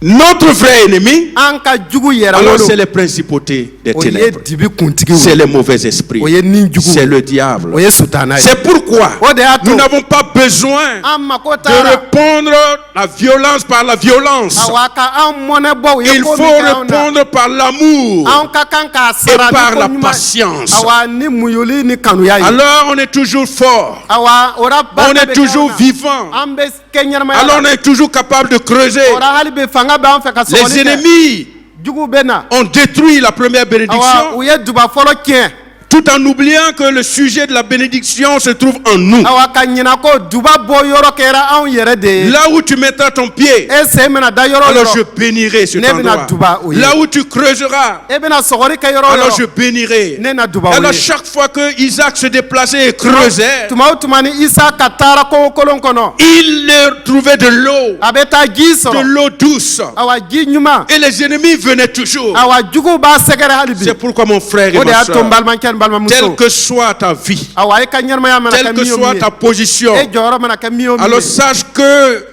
notre vrai ennemi, an ka jugu yɛrɛ alors wolo. c'est les principautés des o ye ténèbres. dibi kuntigiw C'est ye. les mauvais esprits. o ye nin jugu. C'est le diable. o ye sutana ye. C'est pourquoi o de y'a to. nous n'avons pas besoin an mako de taara. répondre la violence par la violence. awa ka an mɔnɛ bɔ u ye Il ko faut min kɛ anw na. répondre par l'amour an ka kan k'a et sara par ni la ko ɲuman. patience. awa ni muɲuli ni kanuya ye. Alors on est toujours fort. awa o ra On barika est bɛ kɛ toujours anw na. vivant. an bɛ kɛ ɲɛnamaya Alors la. on est toujours capable de creuser. o ra hali bi fanga b'an fɛ ka Les sɔgɔli kɛ. ennemis jugu bɛ na. ont détruit la première awa bénédiction u ye duba fɔlɔ tiɲɛ. tout en oubliant que le sujet de la bénédiction se trouve en nous. awa ka ɲina ko duba bɔ yɔrɔ kɛra anw yɛrɛ de ye. Là où tu mettras ton pied, e sen bɛna da yɔrɔ alors je yɔrɔ. bénirai cet Ne bɛna endroit. duba o ye. Là où tu creuseras, e bɛna sɔgɔli kɛ yɔrɔ alors je yɔrɔ. bénirai. ne na duba o Alors ye. chaque fois que Isaac se déplaçait et creusait, tuma o tuma ni isaka taara kɔngɔ kolon kɔnɔ. il trouvait de l'eau, a bɛ taa ji de sɔrɔ. l'eau douce. awa ji ɲuman. Et les ennemis venaient toujours. awa juguw b'a sɛgɛrɛ hali bi. C'est pourquoi mon frère et o de ma y'a to n soeur, balimakɛ ni balimamuso. telle que soit ta vie, awa e ka ɲɛnamaya mana telle kɛ que min ye o soit min ta ye. position, e jɔyɔrɔ mana kɛ min ye o min alors ye. sache que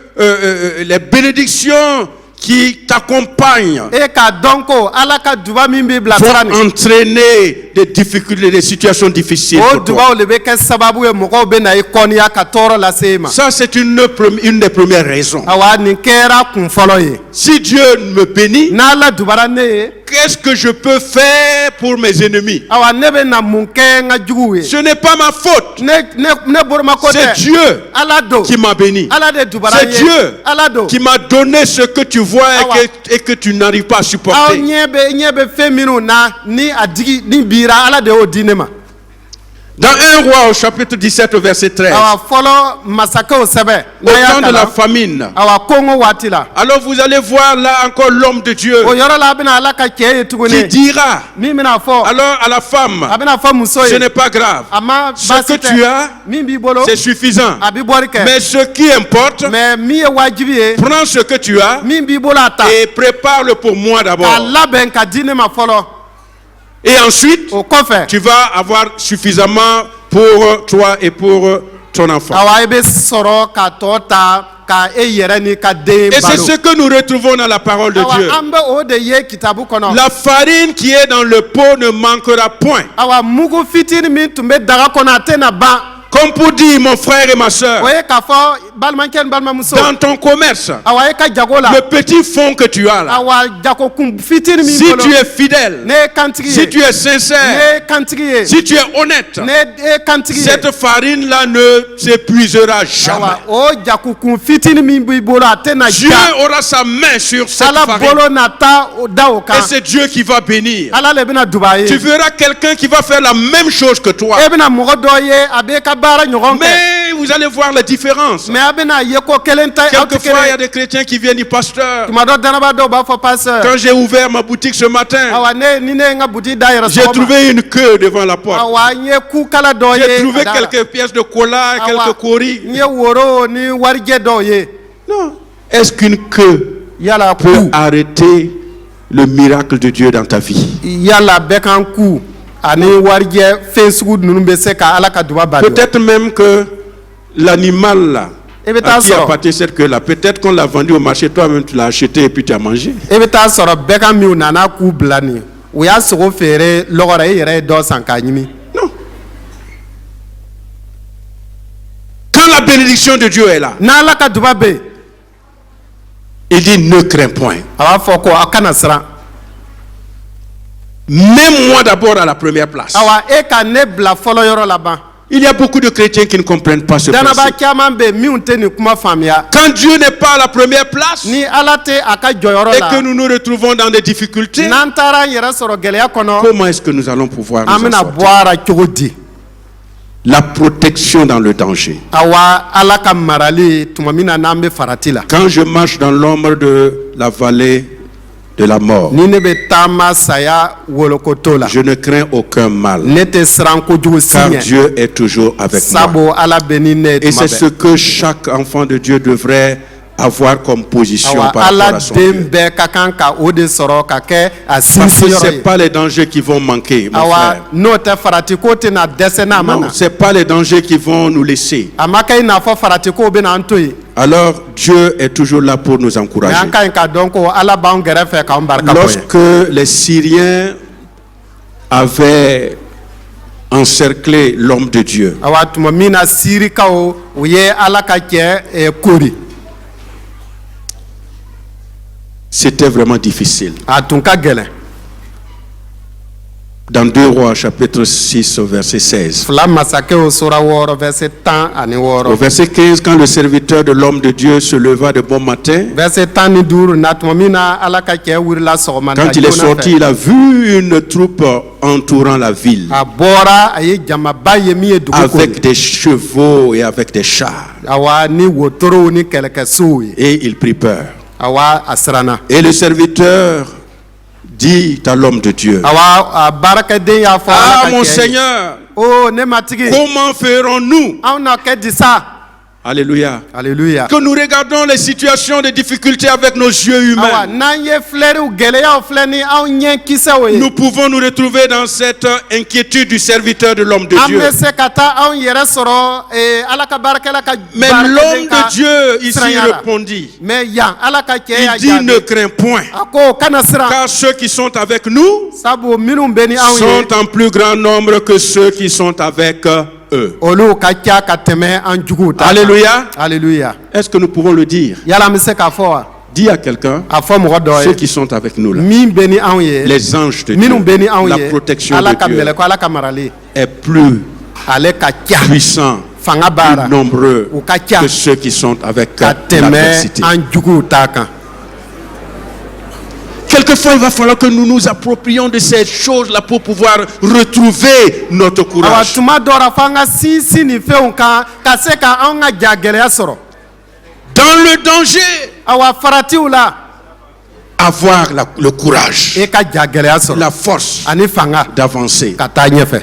les bénédictions qui t'accompagnent e k'a dɔn ko ala ka duba min b'i vont bilasira nin entraîner des difficultés, des situations difficiles o pour toi. dubaw le bɛ kɛ sababu ye mɔgɔw bɛ na i kɔniya ka tɔɔrɔ lase i ma Ça, c'est une des premières raisons. awa nin kɛra kun fɔlɔ ye Si Dieu me bénit, n'ala dubara ne ye qu'est-ce que je peux faire pour mes ennemis? awa ne bɛ na mun kɛ n ka juguw ye Ce n'est pas ma faute. ne boromako C'est tɛ Dieu ala don qui m'a béni. ala de dubara C'est ye Dieu ala don qui m'a donné ce que tu vois et que tu n'arrives pas à aw supporter. ɲɛ bɛ fɛn minnu na ni a digi ni bira ala de y'o di ne ma Dans 1 Roi au chapitre 17 au verset 13, awa fɔlɔ masakɛw sɛbɛ au n'a y'a temps de la kalan famine, awa kongo waati la alors vous allez voir là encore l'homme de Dieu o yɔrɔ la a bɛna ala ka cɛ ye qui tuguni dira min bɛna fɔ alors à la femme, a bɛna fɔ muso ce ye n'est pas grave, a ma ce baasi que tu as, min b'i bolo c'est suffisant. a bɛ bɔri kɛ Mais ce qui importe, mais min ye wajibi ye prends ce que tu as min b'i bolo a ta et prépare-le pour moi k'a d'abord. labɛn ka di ne ma fɔlɔ Et ensuite, o kɔfɛ tu vas avoir suffisamment pour toi et pour ton enfant. awa i bɛ sɔrɔ ka tɔ ta ka e yɛrɛ ni ka den Et c'est balo ce que nous retrouvons dans la parole de awa Dieu. an bɛ o de ye kitabu kɔnɔ La farine qui est dans le pot ne manquera point. awa mugu fitini min tun bɛ daga kɔnɔ a tɛna ban Comme pour dire, mon frère et ma soeur, o ye k'a fɔ balimakɛ ni balimamuso dans ton commerce, awa e ka jago la le petit fond que tu as là, awa jagokun fitini min si bolo tu es fidèle, ne ye kantigi si ye tu es ne sincère, ye kantigi ye si tu es honnête, ne ye kantigi ye cette farine-là ne s'épuisera jamais. awa o jakukun fitini min b'i bolo a tɛna Dieu ja aura sa main sur cette ala farine. bolo na ta o da o Et kan c'est Dieu qui va bénir. ala le bɛna duba ye Tu verras quelqu'un qui va faire la même chose que toi. e bɛna mɔgɔ dɔ ye a bɛ ka baara ɲɔgɔn kɛ Mais vous allez voir la différence. mais a bɛna ye ko kelen ta aw tɛ Quelquefois, il y a kelen des chrétiens qui viennent du pasteur. tuma dɔ danaba dɔw b'a fɔ pasteur Quand j'ai ouvert ma boutique ce matin, awa ni ne ye n ka buti da yɛrɛ j'ai sɔgɔma trouvé une queue devant la porte. awa n ye kukala dɔ ye J'ai trouvé a da la. quelques pièces de cola, quelques coris. n ye woro ni warijɛ dɔw ye Non. Est-ce qu'une queue yala peut ku arrêter le miracle de Dieu dans ta vie? yala bɛɛ kan ku ani warijɛ fɛn sugu ninnu bɛ se ka ala ka duba bali wa? Peut-être même que l'animal là, Eh bien, à qui t'as appartient cette queue là, peut-être qu'on l'a vendu au marché, toi-même tu l'as acheté et puis tu as mangé. e bɛ taa sɔrɔ bɛɛ ka minw nana k'u bila nin u y'a sogo feere lɔgɔra e yɛrɛ ye dɔ san k'a ɲimi Non. Quand la bénédiction de Dieu est là, n'ala ka duba bɛ yen il dit ne crains point. a b'a fɔ ko a kana siran Mets-moi d'abord à la première place. awa e ka ne bila fɔlɔ yɔrɔ laban Il y a beaucoup de chrétiens qui ne comprennent pas ce danaba principe. caman bɛ yen minw tɛ nin kuma faamuya Quand Dieu n'est pas à la première place ni ala tɛ a ka jɔyɔrɔ et la que nous nous retrouvons dans des difficultés, n'an taara an yɛrɛ sɔrɔ gɛlɛya kɔnɔ comment est-ce que nous allons pouvoir an nous en bɛna sortir? bɔ a la cogo di La protection dans le danger. awa ala ka marali tuma min na n'an bɛ farati la Quand je marche dans l'ombre de la vallée de la mort, ni ne bɛ taama saya wolokoto la je ne crains aucun mal, ne tɛ siran kojugu si car ɲɛ Dieu est toujours avec moi. sabu ala bɛ ni ne ye Et tuma c'est ce bɛɛ que chaque enfant de Dieu devrait avoir comme position awa par rapport ala à son den Dieu. bɛɛ ka kan ka o de sɔrɔ ka kɛ a Parce que ce sinsin n'est yɔrɔ pas les dangers qui vont manquer, ye mon awa frère. n'o tɛ farati ko tɛna dɛsɛ n'a ma Non, na ce n'est pas les dangers qui vont nous laisser. a ma kɛ i n'a fɔ farati ko bɛna an to yen Alors, Dieu est toujours là pour nous mɛ encourager. an ka ɲi k'a dɔn ko ala b'an gɛrɛfɛ k'an barika bonya Lorsque les Syriens avaient encerclé l'homme de Dieu, awa tuma min na sirikaw u ye ala ka cɛ kori c'était vraiment difficile. a tun ka gɛlɛn Dans 2 Rois, chapitre 6, au verset 16. fila masakɛw sura 6 verset 10 ani Au 6 verset 15, quand le serviteur de l'homme de Dieu se leva de bon matin, verset 15 na tuma min na ala ka cɛ wulila sɔgɔmada quand il est joona sorti, fɛ il a vu une troupe entourant la ville, a bɔra a ye jamaba ye min ye dugu avec kori des chevaux et avec des chars. awa ni wotorow ni kɛlɛkɛsow ye Et il prit peur. awa a siranna Et le serviteur dit à l'homme de Dieu, awa a baarakɛden y'a fɔ ah ala mon ka cɛ ye Seigneur, o ne matigi comment ferons-nous anw na kɛ di sa Alléluia. Alléluia. Que nous regardons les situations de difficulté avec nos yeux Awa, humains. n'an ye filɛriw gɛlɛyaw filɛ ni anw ɲɛ kisɛw ye. Nous pouvons nous retrouver dans cette inquiétude du serviteur de l'homme de An Dieu. bɛ se ka taa anw yɛrɛ sɔrɔ Ala ka baarakɛla ka Mais baarakɛden l'homme ka de Dieu ici siranya la. répondit. Mais yan Ala ka cɛ y'a Il dit ne jaabi. crains point. A ko kana siran. Car ceux qui sont avec nous Sabu minnu bɛ ni anw ye. sont en plus grand nombre que ceux qui sont avec eux. Olu ka ca ka tɛmɛ an juguw ta kan. Alléluia. Alléluia. Est-ce que nous pouvons le dire? Yala an bɛ se k'a fɔ wa? Dis à quelqu'un, A fɔ mɔgɔ dɔ ceux ye. qui sont avec nous là, Min bɛ ni anw ye. les anges de Minnu bɛ ni Dieu, anw la ye. protection Ala de ka Dieu mɛlɛ ko Ala ka marali. est plus Ale ka ca. puissant, Fanga baara. plus nombreux U ka ca. que ceux qui sont avec Ka tɛmɛ l'adversité. an juguw ta kan. Quelquefois, il va falloir que nous nous approprions de ces choses-là pour pouvoir retrouver notre Awa courage. tuma dɔw la f'an ka sinsin nin fɛnw kan ka se ka anw ka ja gɛlɛya sɔrɔ. Dans le danger, Awa faratiw la avoir le courage, e ka ja gɛlɛya sɔrɔ. la force Ani fanga d'avancer ka taa ɲɛfɛ.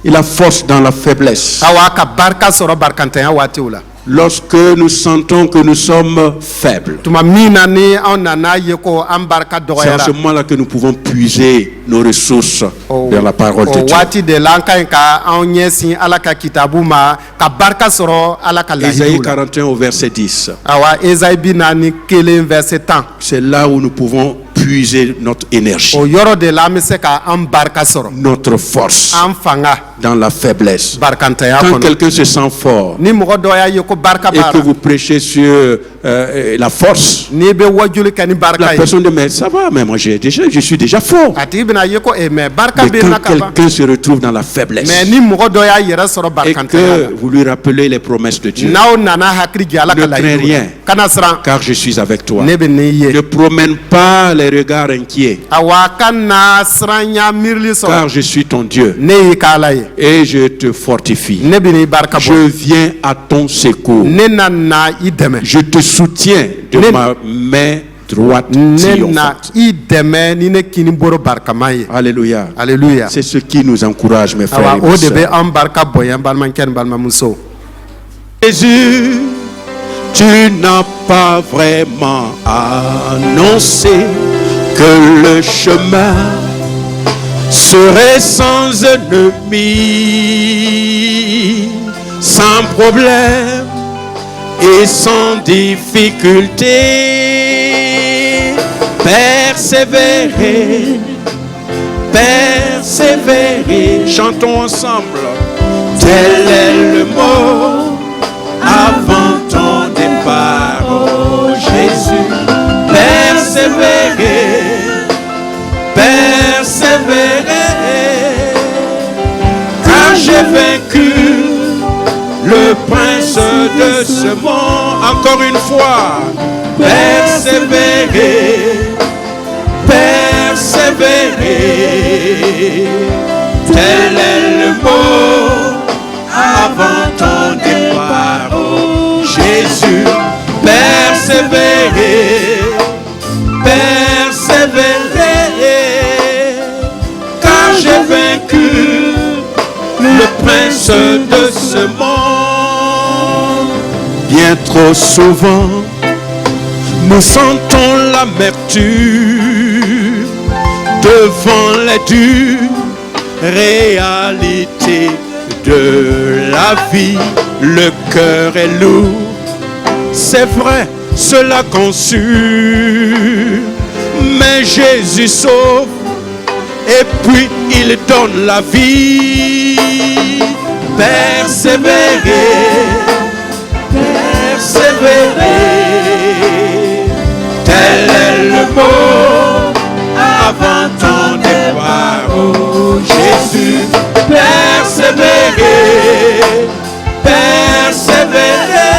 et la force dans la faiblesse. Awa ka barika sɔrɔ barikantanya waatiw la. Lorsque nous sentons que nous sommes faibles, Tuma min na ni anw nana ye ko an barika c'est en dɔgɔyara. ce moment-là que nous pouvons puiser nos ressources O dans la parole de o Dieu. waati de la an ka ɲi ka anw ɲɛsin Ala ka kitabu ma ka barika sɔrɔ Ala ka Ésaïe lahiduw la. 41 au verset 10. Awa Esayi 41 verset 10. C'est là où nous pouvons puiser notre énergie, O yɔrɔ de la an bɛ se ka an barika sɔrɔ. notre force An fanga dans la faiblesse. barikantanya Quand kɔnɔ. quelqu'un se sent fort Ni mɔgɔ dɔ y'a ye ko barika et b'a que la. vous prêchez sur la force, N'i bɛ wajuli kɛ ni la barika ye. personne dit mais ça va, mais moi je suis déjà fort. A tigi bɛna ye ko mais barika Mais bɛ na quand ka ban. quelqu'un se retrouve dans la faiblesse Mais ni mɔgɔ dɔ y'a yɛrɛ sɔrɔ et barikantanya la. que vous lui rappelez les promesses de Dieu, N'aw nana hakili jigin Ala ka Ne crains lahiduw la. rien. Kana siran. car je suis avec toi. Ne bɛ n'i ye. Ne promène pas les regards inquiets, Awa ka na siranya miirili sɔrɔ. car je suis ton Dieu Ne y'i ka Ala ye. et je te fortifie. Ne bɛ n'i barika Je bɔ. viens à ton secours. Ne na na i dɛmɛ. Je te soutiens de Ne- ma main droite Ne na triomphante. i dɛmɛ ni ne kini bolo barikama ye. Alléluia. Alléluia. C'est ce qui nous encourage, mes frères Awa et mes o de bɛ sœurs. an barika bonya n balimakɛ ni balimamuso. Jésus, tu n'as pas vraiment annoncé que le chemin serait sans ennemis, sans problème et sans difficulté. Persévérer, persévérer. Chantons ensemble. Tel est le mot avant ton départ, oh Jésus. Persévérer, persévérer, car j'ai vaincu le prince de ce monde. Encore une fois, persévérer, persévérer, tel est le mot avant ton départ, oh Jésus. Persévérer, persévérer, car j'ai vaincu le prince de ce monde. Bien trop souvent, nous sentons l'amertume devant les dures réalités de la vie. Le cœur est lourd, c'est vrai, cela consume, mais Jésus sauve et puis il donne la vie. Persévérer, persévérer, tel est le mot avant ton départ, oh Jésus. Persévérer, persévérer,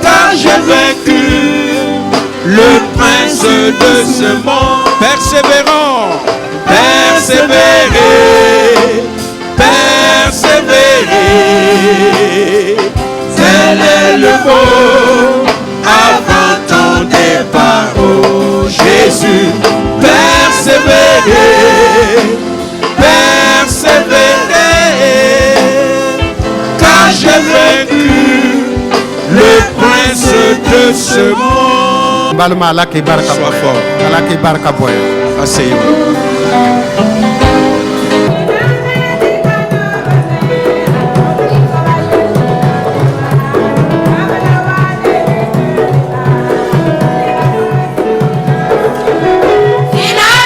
car j'ai vaincu le prince de ce monde. Persévérant, persévérer, persévérer, tel est le mot avant ton départ, oh Jésus. Persévérer, persévérer, car j'ai vaincu ce monde. balma ala k'i barika Sois bonya fort. ala k'i barika bonya Asseyez-vous. Zina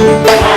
Amen.